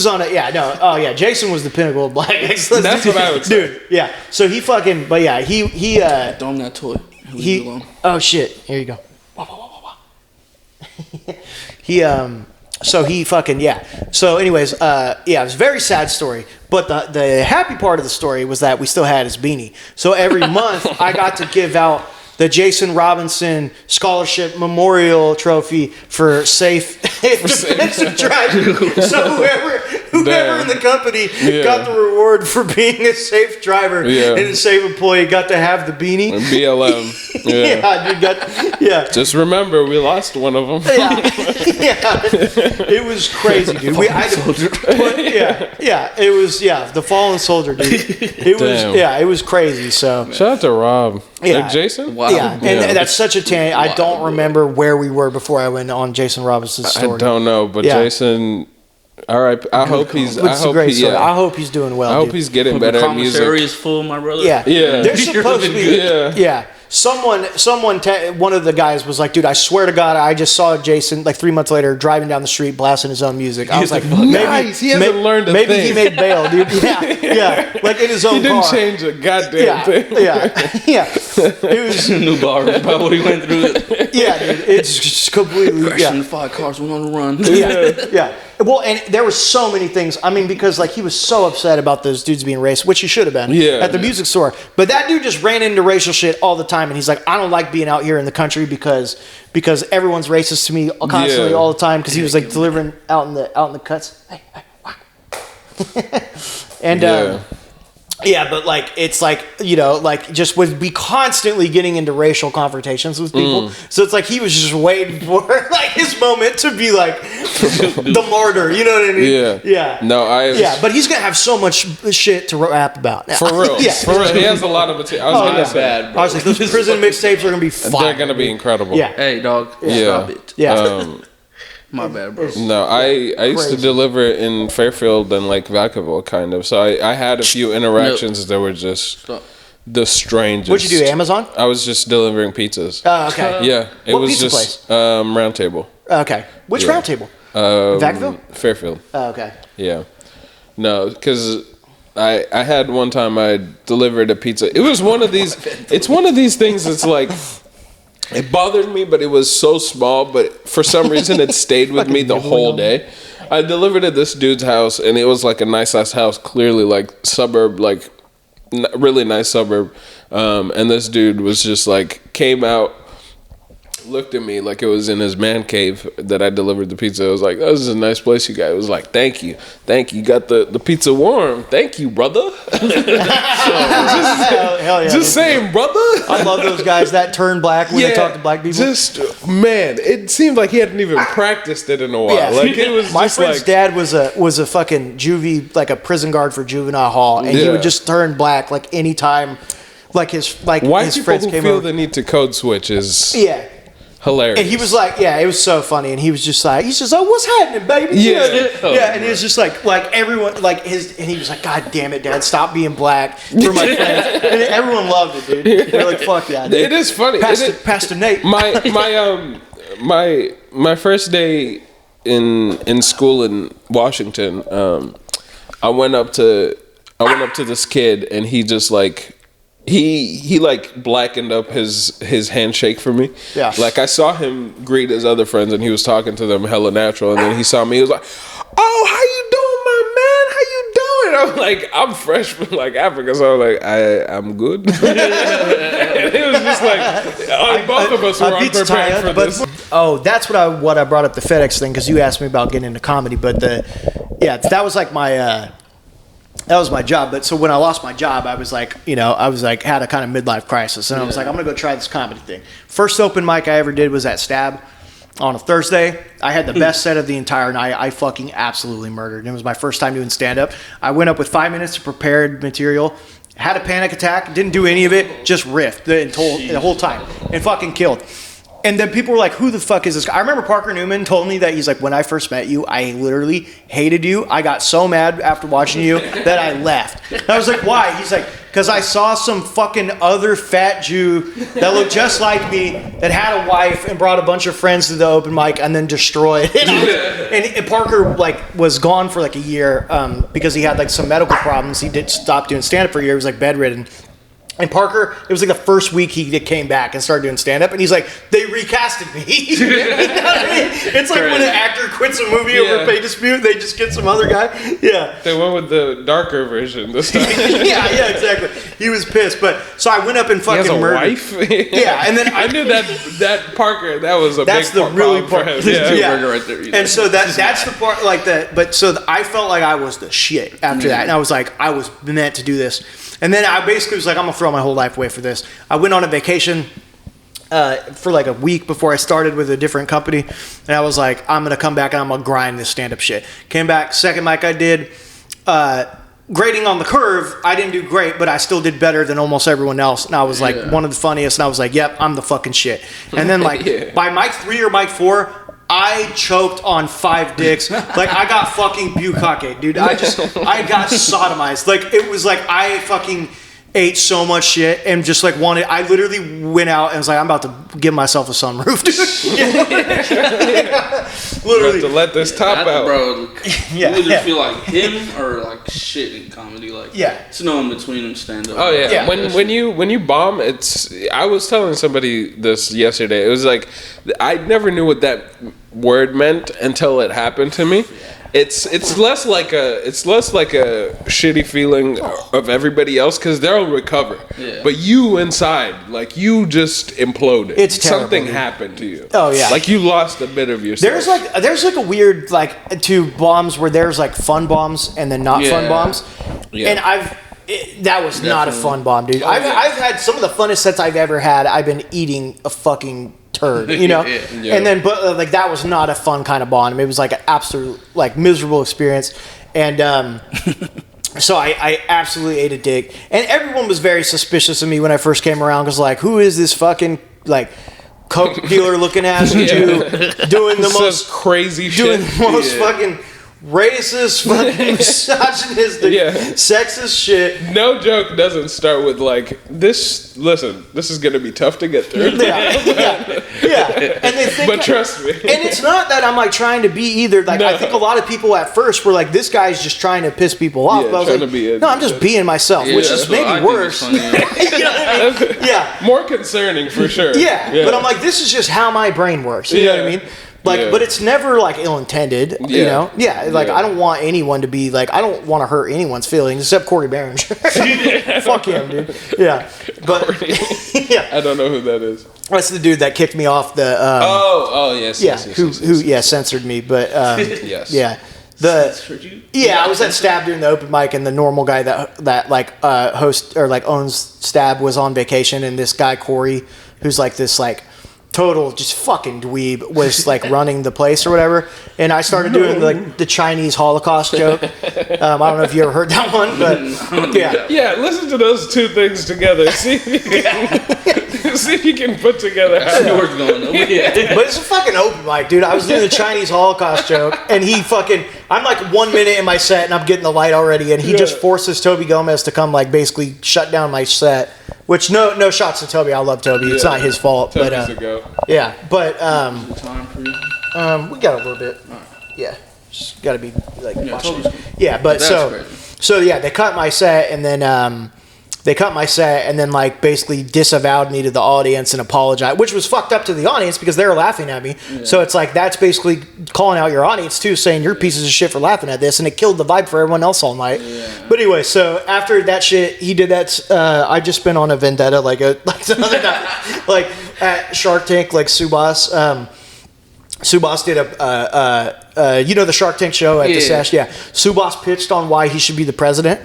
on a. Yeah. No. Oh yeah. Jason was the pinnacle of black excellence. That's what I would say. Dude. Yeah. So he fucking. But yeah. He. Don't that toy. Oh shit. Here you go. He. So he fucking So anyways, it was a very sad story. But the happy part of the story was that we still had his beanie. So every month I got to give out the Jason Robinson Scholarship Memorial Trophy for safe defensive driving. So whoever whoever in the company got the reward for being a safe driver and a safe employee got to have the beanie. And BLM. Dude, Just remember, we lost one of them. It was crazy, dude. It was the fallen soldier, dude. It was crazy. So shout out to Rob. Like Jason. Wow. Yeah, and that's such a tangent. I don't remember where we were before I went on Jason Robinson's story. I don't know, but Jason. All right, I hope he's doing well. I hope he's getting better at music. The commissary is full, my brother. Yeah. There's supposed to be. Yeah. Someone, one of the guys was like, dude, I swear to God, I just saw Jason like 3 months later driving down the street blasting his own music. I was like, nice. He hasn't learned a thing. Maybe he made bail, dude. Yeah, like in his own car. He didn't change a goddamn thing. Yeah. It was a new bar about what he went through. Yeah, dude, it's just completely. The 5 cars went on the run. Yeah. Well, and there were so many things. I mean, because like he was so upset about those dudes being racist, which he should have been at the music store. But that dude just ran into racial shit all the time, and he's like, I don't like being out here in the country because everyone's racist to me constantly all the time. Because he was like delivering out in the cuts. And but like it's like like just would be constantly getting into racial confrontations with people. So it's like he was just waiting for like his moment to be like the martyr. You know what I mean? Yeah. No, but he's gonna have so much shit to rap about now. For real. For real. He has a lot of material. I was gonna say bad. I was like, those prison mixtapes are gonna be fire. They're gonna be incredible. Yeah. Hey, dog. Stop it. Yeah. My bad, bro. No, I used to deliver in Fairfield and like Vacaville, kind of. So I had a few interactions that were just the strangest. What'd you do, Amazon? I was just delivering pizzas. Oh, okay. Yeah, it was pizza just place? Round Table. Okay, which Round Table? Vacaville? Fairfield. Oh, okay. Yeah, no, because I had one time I delivered a pizza. It was one of these. It's one of these things that's like. It bothered me, but it was so small. But for some reason, it stayed with me the whole day. I delivered at this dude's house, and it was like a nice-ass house, clearly like suburb, like really nice suburb. And this dude was just like, came out, looked at me like it was in his man cave that I delivered the pizza. I was like, "This is a nice place you got." It was like, "Thank you. You got the pizza warm. Thank you, brother." Hell yeah, just saying, brother. I love those guys that turn black when they talk to black people. Just man, it seemed like he hadn't even practiced it in a while. Yeah. Like it was. My just friend's like, dad was a fucking juvie, like a prison guard for juvenile hall, and he would just turn black like anytime, like his friends came feel over. the need to code switch is hilarious. And he was like, it was so funny. And he was just like, oh, what's happening, baby? And he was just like everyone, like and he was like, God damn it, Dad, stop being black for my friends. And everyone loved it, dude. They're like, fuck yeah, dude. It is funny. Pastor Nate. My first day in school in Washington, I went up to this kid, and he just like. He like blackened up his handshake for me. Yeah. Like I saw him greet his other friends and he was talking to them hella natural, and then he saw me, he was like, "Oh, how you doing, my man? How you doing?" I'm like, I'm fresh from like Africa, so I'm like, I'm good. And it was just like both of us were unprepared for this. Oh, that's what I brought up the FedEx thing, because you asked me about getting into comedy, but that was like my that was my job. But so when I lost my job, I was like, had a kind of midlife crisis. And I was like, I'm going to go try this comedy thing. First open mic I ever did was at Stab on a Thursday. I had the best set of the entire night. I fucking absolutely murdered. It was my first time doing stand-up. I went up with 5 minutes of prepared material, had a panic attack, didn't do any of it, just riffed the whole time, and fucking killed. And then people were like, who the fuck is this guy? I remember Parker Newman told me that he's like, when I first met you, I literally hated you. I got so mad after watching you that I left. And I was like, why? He's like, because I saw some fucking other fat Jew that looked just like me, that had a wife and brought a bunch of friends to the open mic and then destroyed it. And Parker like was gone for like a year because he had like some medical problems. He did stop doing stand-up for a year. He was like bedridden. And Parker, it was like the first week he came back and started doing stand-up, and he's like, they recasted me. You know what I mean? It's like when an actor quits a movie over pay dispute, they just get some other guy. Yeah. They went with the darker version this time. yeah, exactly. He was pissed. But so I went up and fucking murdered. He has a wife? Yeah, and then I knew that Parker, that was a that's big the really part. Yeah. Right there, and so that's the part like that. But so I felt like I was the shit after that, and I was like, I was meant to do this. And then I basically was like, I'm gonna throw my whole life away for this. I went on a vacation for like a week before I started with a different company, and I was like, I'm gonna come back and I'm gonna grind this stand-up shit. Came back, second mic I did. Grading on the curve, I didn't do great, but I still did better than almost everyone else. And I was like one of the funniest, and I was like, yep, I'm the fucking shit. And then like by mic 3 or mic 4, I choked on 5 dicks. Like, I got fucking bukkake, dude. I got sodomized. Like, it was like I fucking ate so much shit and just like I literally went out and was like, I'm about to give myself a sunroof, dude. Literally. You have to let this top out. Bro, you either feel like him or like shit in comedy. Like, it's no in between and stand up. Oh, yeah. When you bomb, I was telling somebody this yesterday. It was like, I never knew what that word meant until it happened to me. It's less like a shitty feeling of everybody else because they'll recover, but you inside, like, you just imploded. It's terrible, something happened to you. Oh yeah, like you lost a bit of yourself. There's like a weird like two bombs where there's like fun bombs and then not fun bombs, and that was not a fun bomb, dude. I've had some of the funnest sets I've ever had. I've been eating a fucking turd, you know. And then but like that was not a fun kind of bomb. It was like an absolute like miserable experience, and so I absolutely ate a dick. And everyone was very suspicious of me when I first came around because like, who is this fucking like coke dealer looking ass Jew doing the most crazy shit, doing the most fucking racist, fucking misogynistic, sexist shit. No joke doesn't start with like this. Listen, this is gonna be tough to get through. Yeah. And they think, but trust me. And it's not that I'm like trying to be either. Like I think a lot of people at first were like, this guy's just trying to piss people off. But I was like, no, I'm just being myself, which is maybe worse. You know what I mean? Yeah. More concerning for sure. Yeah. But I'm like, this is just how my brain works. You know what I mean? Like, but it's never like ill-intended, you know? Yeah, like I don't want anyone to be like, I don't want to hurt anyone's feelings except Corey Behringer. Fuck him, dude. Yeah. But, I don't know who that is. That's the dude that kicked me off the. Yes. Who censored me, but. Yes. Yeah. I was at Stab during the open mic, and the normal guy that like host or like owns Stab was on vacation, and this guy Corey, who's like this like total just fucking dweeb, was like running the place or whatever, and I started doing like the Chinese Holocaust joke. I don't know if you ever heard that one, but listen to those two things together. See if you can put together how yours going. But it's a fucking open mic, dude. I was doing the Chinese Holocaust joke, and I'm like 1 minute in my set, and I'm getting the light already, and he just forces Toby Gomez to come like basically shut down my set. Which no shots to Toby. I love Toby. It's not his fault. Toby's but a go. Yeah, but time for you? we got a little bit. Yeah, just got to be like watching. Cool. Yeah, but so they cut my set, and then like basically disavowed me to the audience and apologized, which was fucked up to the audience because they were laughing at me. Yeah. So it's like that's basically calling out your audience too, saying you're pieces of shit for laughing at this, and it killed the vibe for everyone else all night. Yeah. But anyway, so after that shit, he did that. I just been on a vendetta like another night, like at Shark Tank, like Subas. Subas did the Shark Tank show at the Sesh. Yeah, Subas pitched on why he should be the president.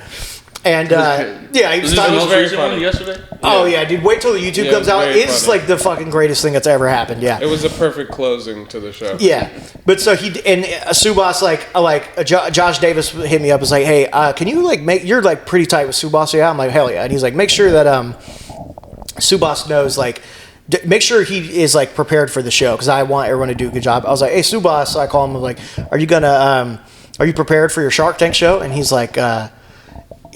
And he was very funny yesterday. Oh yeah, dude! Wait till the YouTube comes out. It's funny. Like the fucking greatest thing that's ever happened. Yeah, it was a perfect closing to the show. Yeah, but so Subas Josh Davis hit me up. Was like, hey, can you like you're like pretty tight with Subas? Yeah, I'm like, hell yeah. And he's like, make sure that Subas knows like. Make sure he is like prepared for the show because I want everyone to do a good job. I was like, hey Subas, I call him like, are you prepared for your Shark Tank show? And he's like.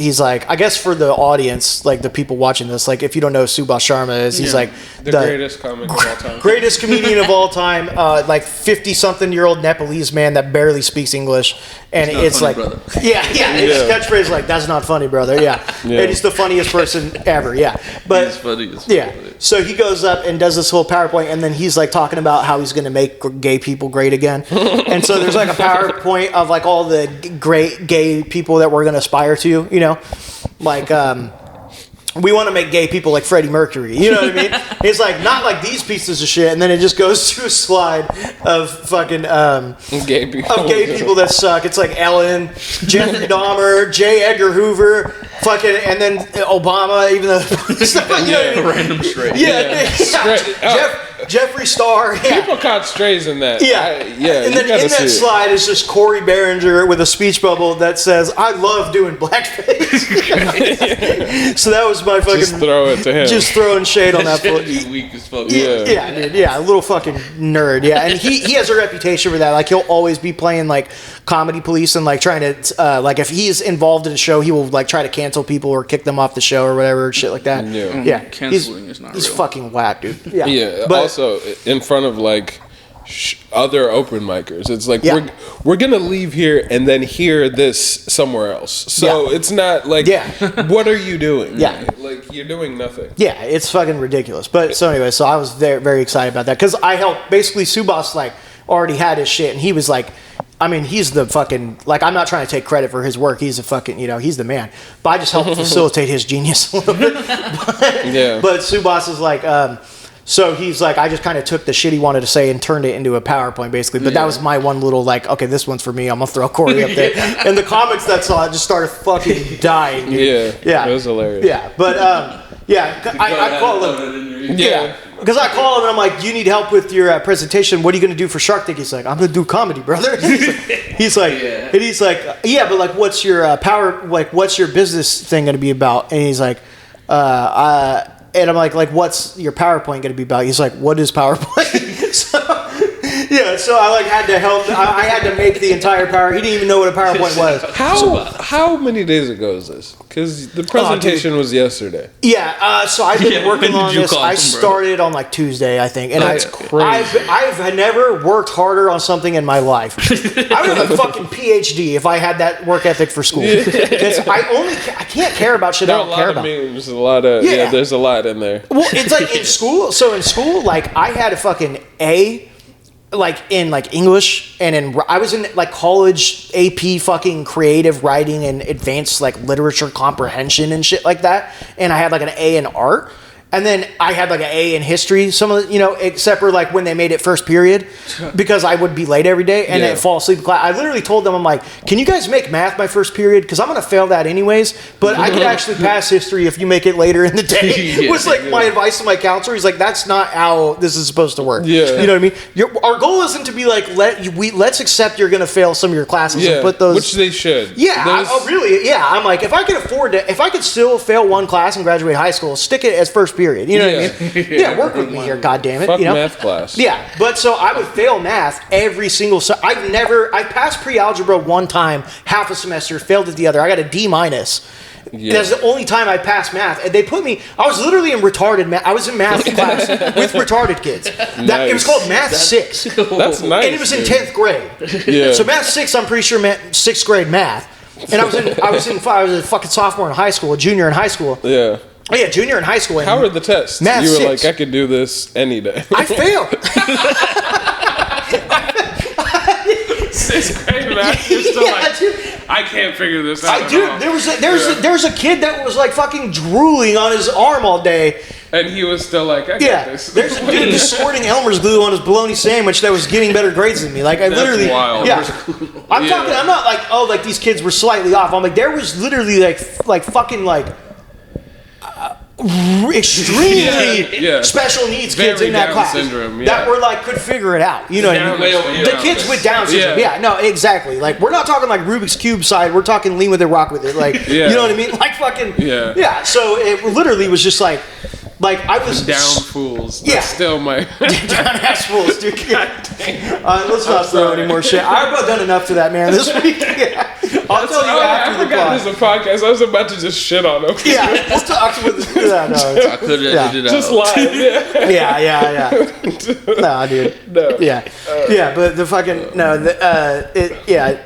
he's like, I guess for the audience, like the people watching this, like if you don't know who Subhash Sharma is, he's like the greatest comic of all time. Greatest comedian of all time, like 50-something-year-old Nepalese man that barely speaks English. And it's funny, like, brother. his catchphrase like, that's not funny, brother. Yeah. And he's the funniest person ever. Yeah. But he's funny as yeah. So he goes up and does this whole PowerPoint, and then he's like talking about how he's going to make gay people great again. And so there's like a PowerPoint of like all the great gay people that we're going to aspire to, you know, like, we want to make gay people like Freddie Mercury. You know what I mean? It's like, not like these pieces of shit. And then it just goes to a slide of fucking gay people that suck. It's like Ellen, Jeffrey Dahmer, J. Edgar Hoover, fucking, and then Obama, even though... Random straight. Jeffree Star. Yeah. People caught strays in that. Yeah. And then in that slide is just Corey Behringer with a speech bubble that says, I love doing blackface. So that was my fucking... Just throw it to him. Just throwing shade on that. He's weak as fuck. Yeah, dude. Yeah, a little fucking nerd. Yeah, and he has a reputation for that. Like, he'll always be playing, like, comedy police and, like, trying to... like, if he's involved in a show, he will, like, try to cancel people or kick them off the show or whatever, shit like that. Yeah. Canceling is not real. He's fucking whack, dude. Yeah. Yeah, but, also in front of like other open micers, it's like we're gonna leave here and then hear this somewhere else. So it's not like what are you doing? Yeah, like you're doing nothing. Yeah, it's fucking ridiculous. But so anyway, so I was very, very excited about that because I helped. Basically, Subhash like already had his shit, and he was like. I mean, he's the fucking, like, I'm not trying to take credit for his work. He's a fucking, you know, he's the man. But I just helped facilitate his genius a little bit. But Subhash is like, so he's like, I just kind of took the shit he wanted to say and turned it into a PowerPoint, basically. But that was my one little, like, okay, this one's for me. I'm going to throw Corey up there. And the comics that saw it just started fucking dying, dude. Yeah. It was hilarious. Yeah. But, I call him. Yeah. Because I call him and I'm like, you need help with your presentation. What are you going to do for Shark Tank? He's like, I'm going to do comedy, brother. he's like, yeah, but like, what's your what's your business thing going to be about? And he's like, and I'm like, what's your PowerPoint going to be about? He's like, what is PowerPoint? So I like had to help. I had to make the entire power. He didn't even know what a PowerPoint was. How many days ago is this? Because the presentation was yesterday. Yeah. So I've been working on this. I started on like Tuesday, I think, and that's crazy. I've never worked harder on something in my life. I would have a fucking PhD if I had that work ethic for school. I can't care about shit I don't care about. There's a lot of there's a lot in there. Well, it's like in school. So in school, like I had a fucking A. Like in like English and I was in like college AP fucking creative writing and advanced like literature comprehension and shit like that, and I had like an A in art, and then I had like an A in history. Some of the, except for like when they made it first period, because I would be late every day and then fall asleep in class. I literally told them, I'm like, can you guys make math my first period? Because I'm gonna fail that anyways. But I could actually pass history if you make it later in the day. Was like my advice to my counselor. He's like, that's not how this is supposed to work. Yeah. You know what I mean? Our goal isn't to be like let's accept you're gonna fail some of your classes and put those, which they should. Yeah, really. Yeah, I'm like, if I could still fail one class and graduate high school, stick it as first period. You know what I mean? Yeah, work with me here, goddammit. Fuck math class. Yeah, but so I would fail math every single. I passed pre-algebra one time, half a semester, failed it the other. I got a D-. Yeah. That's the only time I passed math. And they put me, I was literally in retarded math. I was in math class with retarded kids. It was called Math 6. That's nice. And it was in 10th grade. Yeah. So Math 6, I'm pretty sure meant 6th grade math. And I was a fucking sophomore in high school, a junior in high school. Yeah. Oh yeah, junior in high school. How were the tests? Math you were 6. like, I could do this any day. I failed. 6th grade math. You're still I can't figure this out. There was a kid that was like fucking drooling on his arm all day. And he was still like, I got this. There's a dude just squirting Elmer's glue on his bologna sandwich that was getting better grades than me. Like That's wild. Yeah. I'm talking. I'm not like, oh, like these kids were slightly off. I'm like, there was literally like fucking like. Extremely special needs kids Very in that Down class syndrome, that were like could figure it out. You know what I mean? The kids with Down syndrome. Yeah, no, exactly. Like we're not talking like Rubik's Cube side. We're talking lean with it, rock with it. Like you know what I mean? Like fucking yeah. So it literally was just like I was down fools. That's still my down ass fools, dude. Let's not throw any more shit. I've done enough to that man this week. I'll tell you after the podcast. This is a podcast. I was about to just shit on him. Yeah, we'll talk with I could have edited it out. Just live. Yeah. Nah, dude. No. Yeah. But the fucking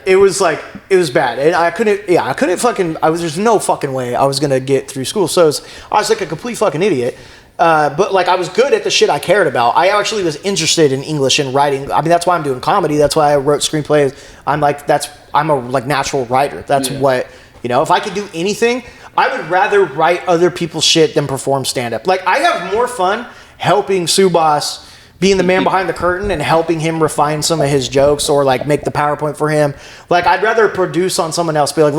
it was like it was bad. And I couldn't fucking. There's no fucking way I was gonna get through school. So I was like a complete fucking idiot. But like I was good at the shit I cared about. I actually was interested in English and writing. I mean, that's why I'm doing comedy. That's why I wrote screenplays. I'm a like natural writer. That's what, if I could do anything, I would rather write other people's shit than perform stand up. Like I have more fun helping Subas, being the man behind the curtain and helping him refine some of his jokes or like make the PowerPoint for him. Like I'd rather produce on someone else, be like,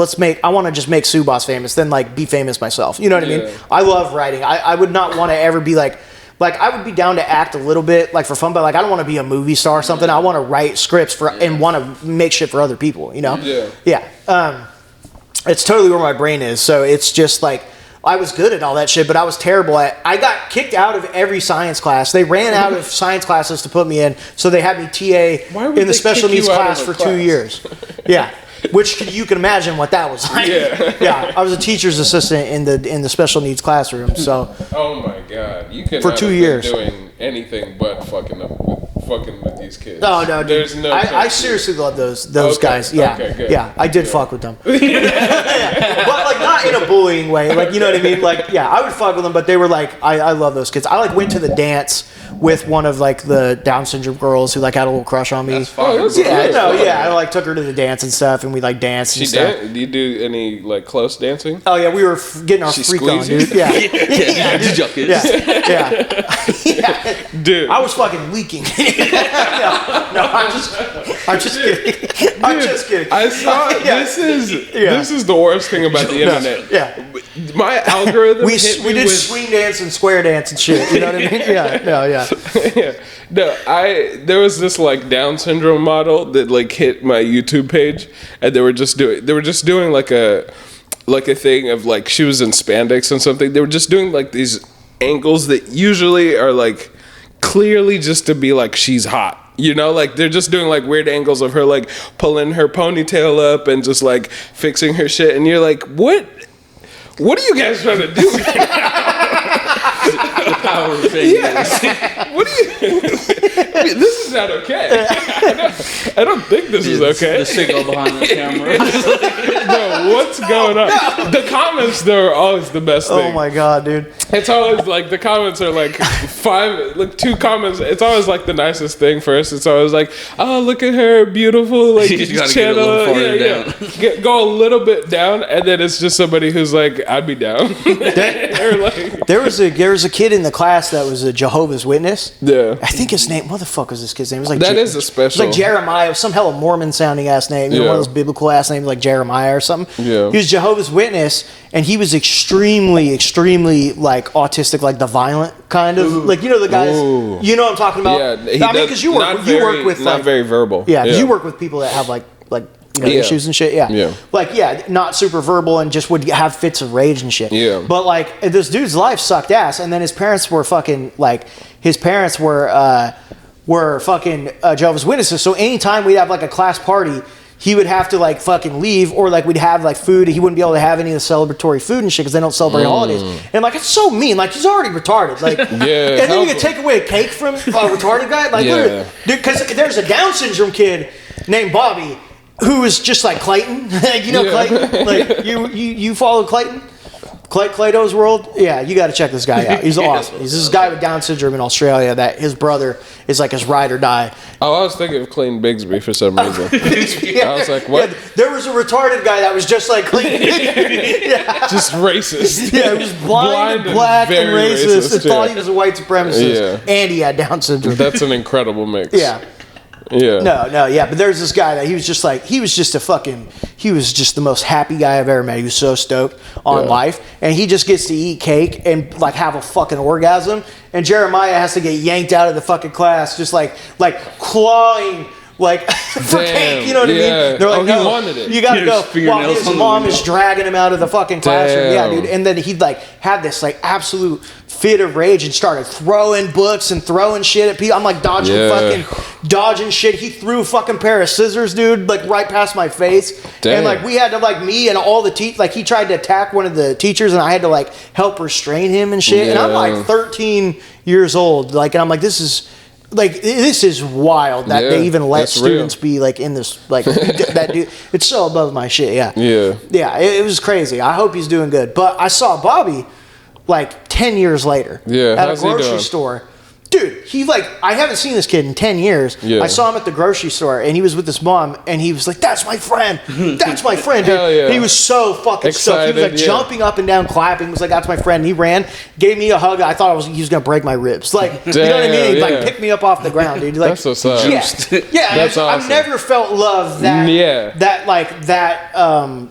I want to just make Subas famous than like be famous myself. You know what I mean? I love writing. I would not want to ever be like I would be down to act a little bit like for fun, but like I don't want to be a movie star or something. I want to write scripts and want to make shit for other people, Yeah. It's totally where my brain is. So it's just like, I was good at all that shit, but I was terrible at. I got kicked out of every science class. They ran out of science classes to put me in, so they had me TA in the special needs class for 2 years. Yeah, which you can imagine what that was like. Yeah, I was a teacher's assistant in the special needs classroom. So. Oh my god, you could for 2 years doing anything but fucking with these kids. Oh no, dude. There's no. I seriously love those guys. Yeah, okay, good. Yeah, I did fuck with them. But like not in a bullying way. Like you know what I mean? Like I would fuck with them, but they were like, I love those kids. I like went to the dance with one of like the Down syndrome girls who like had a little crush on me. That's fine. I like took her to the dance and stuff, and we like danced and stuff. Do you do any like close dancing? Oh yeah, we were getting our freak on, dude. Yeah. Yeah. Dude, I was fucking leaking. No, I'm just kidding. I'm just kidding. I saw this is the worst thing about the internet. Yeah. My algorithm we did swing dance and square dance and shit. You know what I mean? Yeah. No, there was this like Down syndrome model that like hit my YouTube page, and they were just doing like a thing of like she was in spandex and something. They were just doing like these angles that usually are like clearly just to be like she's hot. Like they're just doing like weird angles of her like pulling her ponytail up and just like fixing her shit, and you're like, what are you guys trying to do? The power of fingers. What do you? I mean, this is not okay. I don't think this is okay. The signal behind the camera. No, what's going on? No. The comments, though, are always the best thing. Oh my god, dude! It's always like the comments are like 2 comments. It's always like the nicest thing first. It's always like, oh, look at her, beautiful. Like you gotta get a little farther down. Go a little bit down, and then it's just somebody who's like, I'd be down. There was a kid in the class that was a Jehovah's Witness. Yeah, I think his name. What the fuck was this kid's name? It was like that is a special. It was like Jeremiah, some hella Mormon sounding ass name. One of those biblical ass names like Jeremiah or something. Yeah, he was Jehovah's Witness, and he was extremely like autistic, like the violent kind of like the guys. Ooh. You know what I'm talking about? Yeah, because you work with not like, very verbal. Yeah, because you work with people that have like issues and shit. Yeah. Not super verbal and just would have fits of rage and shit. Yeah. But like this dude's life sucked ass, and then his parents were fucking fucking Jehovah's Witnesses. So anytime we'd have like a class party, he would have to like fucking leave, or like we'd have like food. He wouldn't be able to have any of the celebratory food and shit because they don't celebrate holidays. And like it's so mean. Like he's already retarded. Like and then you can take away a cake from a retarded guy. Like dude, because there's a Down syndrome kid named Bobby who is just like Clayton. Clayton. Like you follow Clayton. Clayto's World? Yeah, you got to check this guy out. He's awesome. He's this guy with Down syndrome in Australia that his brother is like his ride or die. Oh, I was thinking of Clayton Bigsby for some reason. I was like, what? Yeah, there was a retarded guy that was just like Clayton. Just racist. Yeah, he was blind and black and racist and thought he was a white supremacist. And he had Down syndrome. That's an incredible mix. Yeah. But there's this guy that he was just the most happy guy I've ever met. He was so stoked on life, and he just gets to eat cake and like have a fucking orgasm, and Jeremiah has to get yanked out of the fucking class, just like clawing like for cake, you know what I mean? They're like, he wanted it. You gotta go. While his mom is dragging him out of the fucking classroom. Yeah, dude. And then he'd like had this like absolute fit of rage and started throwing books and throwing shit at people. I'm like dodging shit. He threw a fucking pair of scissors, dude, like right past my face. Damn. And like we had to like me and all the like he tried to attack one of the teachers and I had to like help restrain him and shit. And I'm like 13 years old, like, and I'm like, this is wild that they even let students be like in this, like that dude. It's so above my shit. Yeah. It was crazy. I hope he's doing good. But I saw Bobby like 10 years later at a grocery store. Dude, he like, I haven't seen this kid in 10 years. Yeah. I saw him at the grocery store and he was with his mom and he was like, that's my friend. That's my friend, dude. Hell yeah. He was so fucking stoked. He was like jumping up and down, clapping. He was like, that's my friend. And he ran, gave me a hug. I thought he was going to break my ribs. Like, you know what I mean? He like picked me up off the ground, dude. Like, that's so sad. Yeah. That's awesome. I've never felt love that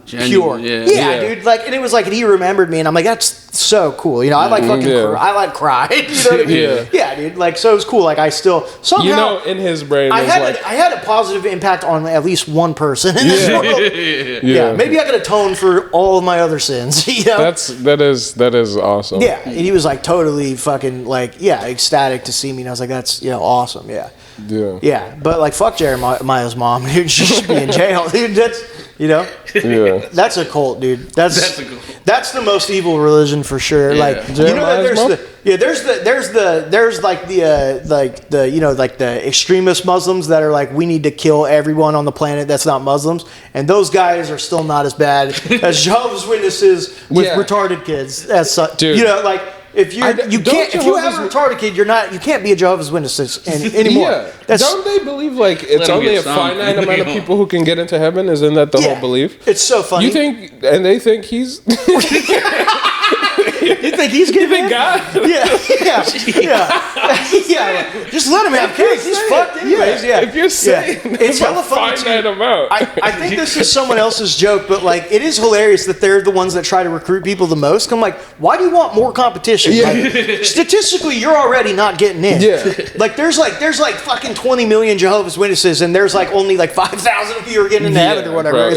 pure. Yeah, dude. Like, and it was like, and he remembered me and I'm like, that's so cool. You know, I like fucking I like cry. You know what I mean? Yeah, dude. Like, so it was cool. Like, I still somehow, you know, in his brain, I had a positive impact on at least one person in this world. Yeah, maybe I could atone for all of my other sins. You know, that is awesome. Yeah, and he was like totally fucking like ecstatic to see me, and I was like, that's awesome. Yeah. But like, fuck Jeremiah's mom, dude. She should be in jail, dude. That's a cult, dude. That's a cult. That's the most evil religion for sure. Yeah. Like, you know that there's like the extremist Muslims that are like, we need to kill everyone on the planet that's not Muslims, and those guys are still not as bad as Jehovah's Witnesses with retarded kids. As such, dude. You know, like. If you have a retarded kid, you can't be a Jehovah's Witness anymore. Yeah. Don't they believe like it's only a finite amount of people who can get into heaven? Isn't that the whole belief? It's so funny. You think, and they think he's. You think he's giving God? Yeah. Just let him have kids. He's fucked anyways. Yeah. If you're saying it's hella funny finite amount. I think this is someone else's joke, but like it is hilarious that they're the ones that try to recruit people the most. I'm like, why do you want more competition? Yeah. Like, statistically, you're already not getting in. Yeah. Like there's like fucking 20 million Jehovah's Witnesses, and there's like only like 5,000 of you are getting into heaven or whatever. Bro,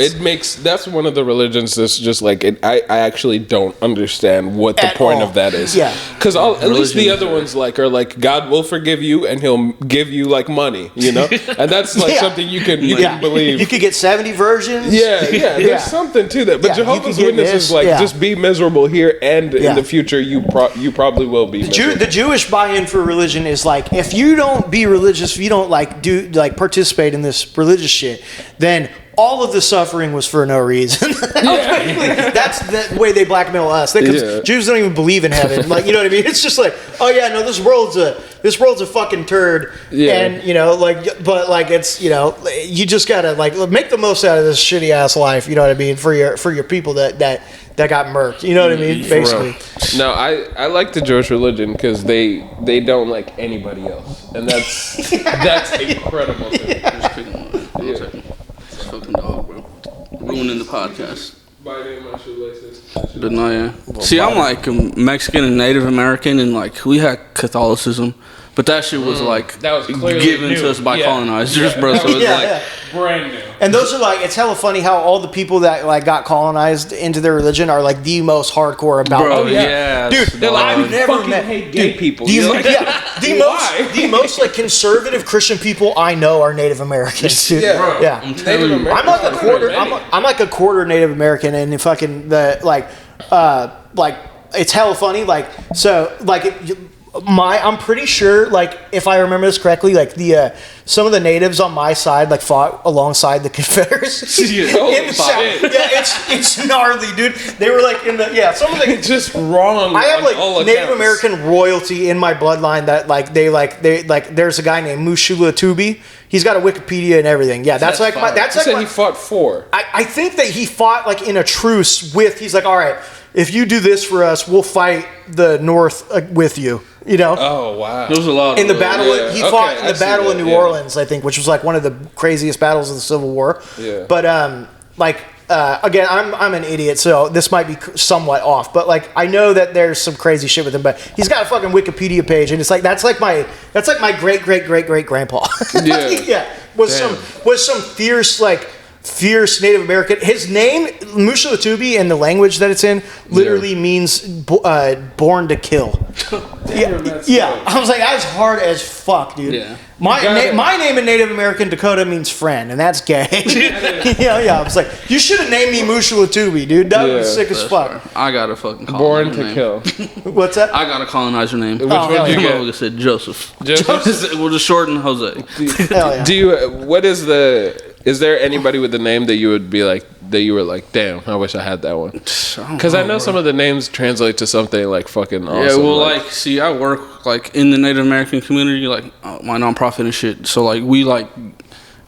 that's one of the religions that's just like I actually don't understand what the point of that is. Yeah. Because at least the other ones are like God will forgive you and he'll give you like money, you know? And that's like something you can believe. You could get 70 virgins. Yeah. There's something to that. But Jehovah's Witnesses just be miserable here and in the future you probably will be miserable. The Jewish buy-in for religion is like, if you don't be religious, if you don't participate in this religious shit, then all of the suffering was for no reason. That's the way they blackmail us. Because Jews don't even believe in heaven. Like, you know what I mean? It's just like, oh yeah, no, this world's a fucking turd. Yeah. And but like it's you just gotta like make the most out of this shitty ass life. You know what I mean? For your people that got murked. You know what I mean? Basically. No, I like the Jewish religion because they don't like anybody else, and that's incredible. Fucking dog, bro. Ruining the podcast. Biting my shoelaces. But no, yeah. See, I'm like Mexican and Native American, and like we had Catholicism, but that shit was like given to us by colonizers, bro. So it's like brand new. And those are like, it's hella funny how all the people that like got colonized into their religion are like the most hardcore about. Bro, yeah, dude. They're like, I've never met hate gay people. The most like conservative Christian people I know are Native Americans. Dude. Yeah. I'm like a quarter. I'm like a quarter Native American, and fucking it's hella funny. Like so, like. I'm pretty sure, like, if I remember this correctly, like some of the natives on my side like fought alongside the Confederacy in the South. It's gnarly, dude. They were like in the some of the it's just wrong. I have like Native American royalty in my bloodline that they there's a guy named Mushula Tubi. He's got a Wikipedia and everything. Yeah, that's like he fought for. I think that he fought like in a truce with. He's like, all right, if you do this for us, we'll fight the North with you. You know? Oh wow! There was a lot in the battle. He fought in the battle of New Orleans, I think, which was like one of the craziest battles of the Civil War. Yeah. But again, I'm an idiot, so this might be somewhat off. But like, I know that there's some crazy shit with him. But he's got a fucking Wikipedia page, and it's like that's like my great grandpa. Yeah. was some fierce Native American. His name, Musha Latubi, and the language that it's in, literally means born to kill. Yeah. I was like, that's hard as fuck, dude. Yeah. My name in Native American Dakota means friend, and that's gay. I was like, you should have named me Musha Latubi, dude. That would be sick as fuck. I got a fucking colonizer name. Born to kill. What's that? I got a colonizer name. Which one did you get? I said Joseph. We'll just shorten Jose. Hell yeah. Do you? What is the? Is there anybody with the name that you would be like, that you were like, damn, I wish I had that one? Because I know some of the names translate to something like fucking awesome. Yeah, well, see, I work like in the Native American community, like my nonprofit and shit. So like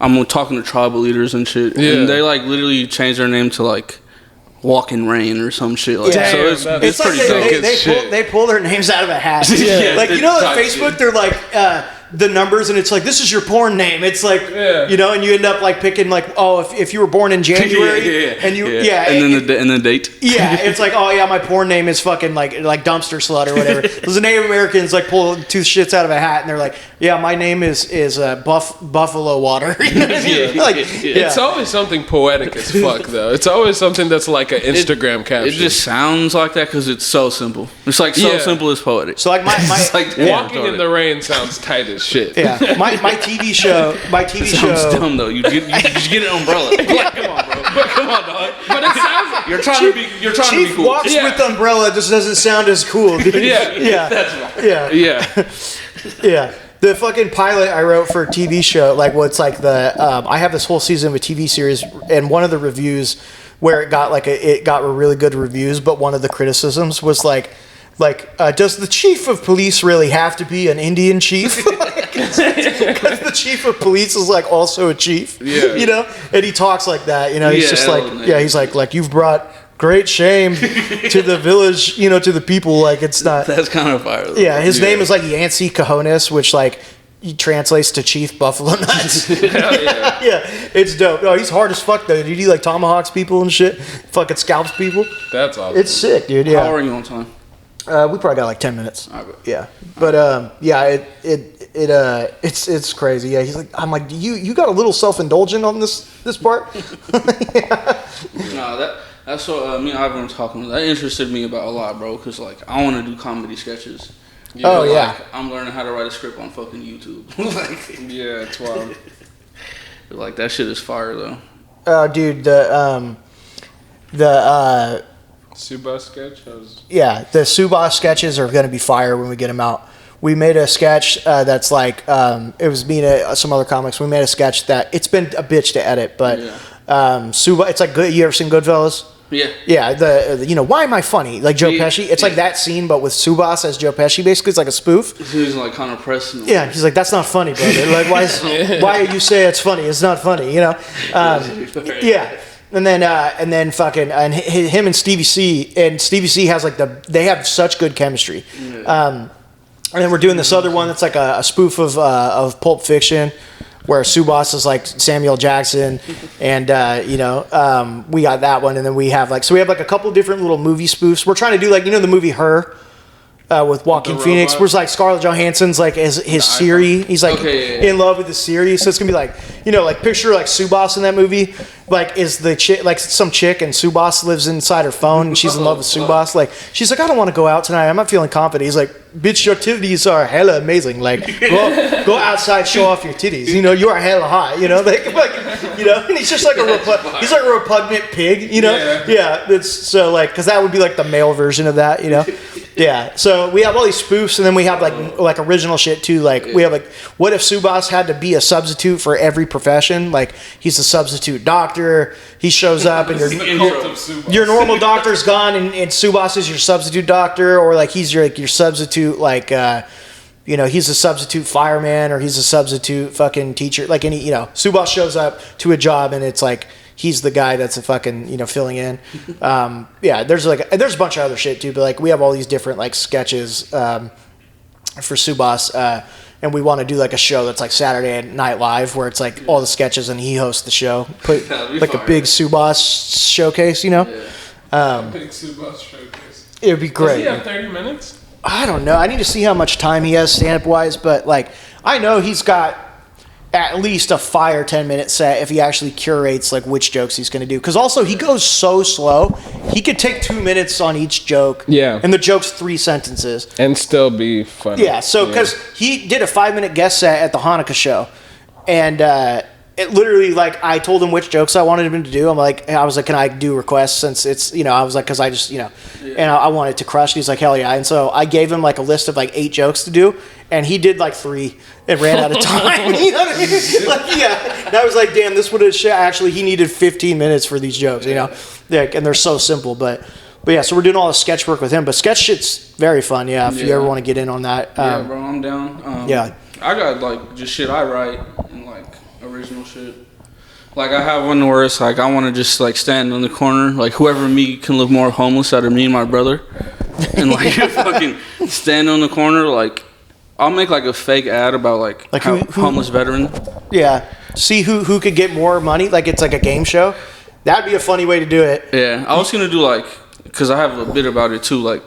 I'm talking to tribal leaders and shit, and they like literally change their name to like Walk in Rain or some shit like that. So it's like pretty dope. They pull their names out of a hat. Like, you know, on Facebook, they're like, the numbers, and it's like, this is your porn name. It's like, and you end up like picking like, if you were born in January, and and the date. Yeah, it's like, my porn name is fucking like dumpster slut or whatever. Those Native Americans like pull two shits out of a hat, and they're like, my name is Buffalo Water. It's always something poetic as fuck though. It's always something that's like an Instagram caption. It just sounds like that because it's so simple. It's like so simple it's poetic. So like my Walking in the Rain sounds tight as shit. Yeah, my TV show. Sounds dumb though. You get an umbrella. Like, come on, dog. But it sounds like you're trying to be cool. Walks with umbrella just doesn't sound as cool, dude. Yeah, that's right. Yeah. The fucking pilot I wrote for a TV show, like what's like I have this whole season of a TV series, and one of the reviews where it got really good reviews, but one of the criticisms was like, does the chief of police really have to be an Indian chief? Because the chief of police is like also a chief, you know, and he talks like that, you know. He's just like, he's like you've brought great shame to the village, you know, to the people. Like it's not. That's kind of fire. Yeah, his name is like Yancey Cajones, which like he translates to Chief Buffalo Nuts. Yeah, it's dope. No, he's hard as fuck though. Dude, he like tomahawks people and shit, fucking scalps people. That's awesome. It's sick, dude. Yeah. How are you on time? We probably got like 10 minutes. Yeah, but it's crazy. Yeah, he's like, I'm like, you got a little self-indulgent on this part. No, that's what me and Ivan were talking about. That interested me about a lot, bro. Because like I want to do comedy sketches. You know, I'm learning how to write a script on fucking YouTube. It's wild. Like that shit is fire though. Dude, the Subas sketch? The Subas sketches are going to be fire when we get them out. We made a sketch that's like, it was me and some other comics. We made a sketch that, it's been a bitch to edit, but Subas, it's like, you ever seen Goodfellas? Yeah. Yeah, why am I funny? Like Joe Pesci. It's like that scene, but with Subas as Joe Pesci, basically. It's like a spoof. He's like kind of pressing. Yeah, he's like, that's not funny, brother. Like, why you say it's funny? It's not funny, you know? Yeah. And then fucking him and Stevie C has like they have such good chemistry. And then we're doing this other one that's like a spoof of Pulp Fiction, where Subas is like Samuel Jackson, and we got that one, and then we have like a couple different little movie spoofs. We're trying to do like, the movie Her. With Joaquin Phoenix, where it's like Scarlett Johansson's like his Siri. He's like in love with the Siri, so it's gonna be like, like picture like Subas in that movie, like is the chick, like some chick, and Subas lives inside her phone, and she's in love with Subas. Like she's like, I don't want to go out tonight. I'm not feeling confident. He's like, bitch, your titties are hella amazing. Like go outside, show off your titties. You are hella hot. And he's just like he's like a repugnant pig. Yeah. It's so like, because that would be like the male version of that. Yeah, so we have all these spoofs, and then we have like original shit too. Like we have like, what if Subas had to be a substitute for every profession? Like he's a substitute doctor. He shows up, and your normal doctor's gone, and Subas is your substitute doctor, or like he's your substitute he's a substitute fireman, or he's a substitute fucking teacher. Like Subas shows up to a job, and it's like, he's the guy that's a fucking, filling in. There's a bunch of other shit too, but like we have all these different like sketches for Subas, and we want to do like a show that's like Saturday Night Live, where it's like all the sketches and he hosts the show. Put like a big Subas showcase, a big Subas showcase. It would be great. Does he have 30 minutes? I don't know. I need to see how much time he has stand-up wise, but like I know he's got at least a 5 or 10 minute set if he actually curates like which jokes he's going to do. Because also he goes so slow, he could take 2 minutes on each joke. Yeah. And the joke's 3 sentences. And still be funny. Yeah. So because he did a 5-minute guest set at the Hanukkah show, and it literally like I told him which jokes I wanted him to do. I was like, can I do requests since it's I was like because I just and I wanted to crush. He's like hell yeah, and so I gave him like a list of like 8 jokes to do. And he did like 3 and ran out of time. You know what I mean? Like, yeah. And I was like, damn, this would have actually, he needed 15 minutes for these jokes, Yeah, and they're so simple. But yeah, so we're doing all the sketch work with him. But sketch shit's very fun, if you ever want to get in on that. Yeah, bro, I'm down. Yeah. I got like just shit I write and like original shit. Like I have one where it's like I want to just like stand in the corner, like whoever me can look more homeless out of me and my brother. And like fucking stand on the corner like. I'll make like a fake ad about like who, homeless veteran. Yeah. See who could get more money. Like it's like a game show. That'd be a funny way to do it. Yeah. I was gonna do like, cause I have a bit about it too. Like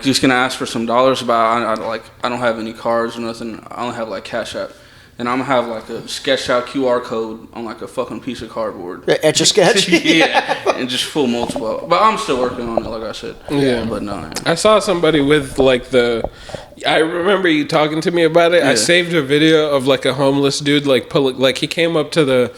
just gonna ask for some dollars. But I don't have any cards or nothing. I don't have like Cash App. And I'm gonna have like a sketched out QR code on like a fucking piece of cardboard. Etch a sketch? Yeah. And just full multiple. But I'm still working on it, like I said. Yeah. But no. I saw somebody with like I remember you talking to me about it. Yeah. I saved a video of like a homeless dude like he came up to the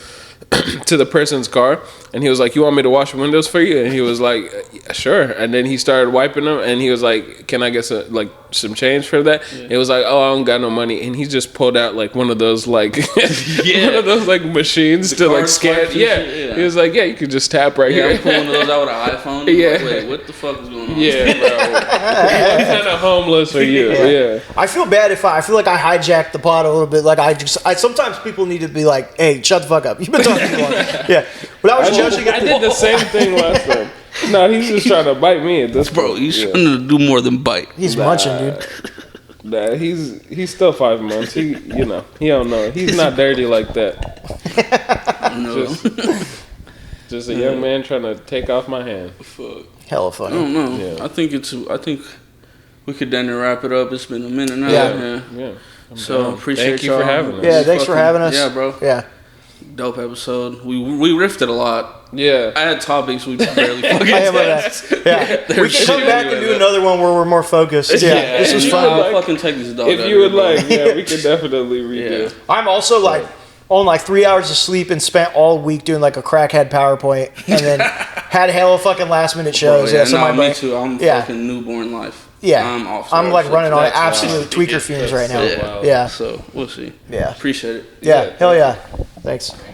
to the person's car and he was like, you want me to wash windows for you? And he was like, sure. And then he started wiping them and he was like, can I get some change for that? Yeah. It was like, oh, I don't got no money. And he just pulled out like one of those like one of those like machines to like scan. Yeah. He was like, yeah, you could just tap right here. I'm pulling one of those out with an iPhone. Yeah. Like, wait, what the fuck is going on? Yeah, bro. What kind of homeless are you? Yeah. I feel bad if I feel like I hijacked the pod a little bit. Like I sometimes people need to be like, hey, shut the fuck up. You've been talking too long. Yeah. But I was judging I did the same thing last time. No, he's just trying to bite me at this point. Bro, he's trying to do more than bite. He's munching, dude. Nah, he's still 5 months. He don't know. He's not dirty like that. No. Just a young man trying to take off my hand. Fuck. Hella funny. I don't know. Yeah. I think we could then wrap it up. It's been a minute now. Yeah. So appreciate Thank you for having us. Yeah, thanks for having us. Yeah, bro. Yeah. Dope episode. We riffed it a lot. Yeah. I had topics we barely fucking Yeah. We can come back and do another one where we're more focused. Yeah. This was fun. I'll fucking take this dog. If you would like, we could definitely redo. Yeah. I'm also like on like 3 hours of sleep and spent all week doing like a crackhead PowerPoint and then had hella fucking last minute shows. Bro, so me too. I'm fucking newborn life. Yeah. I'm like running on absolute tweaker fumes right now. Yeah. So we'll see. Yeah. Appreciate it. Yeah. Hell yeah. Thanks.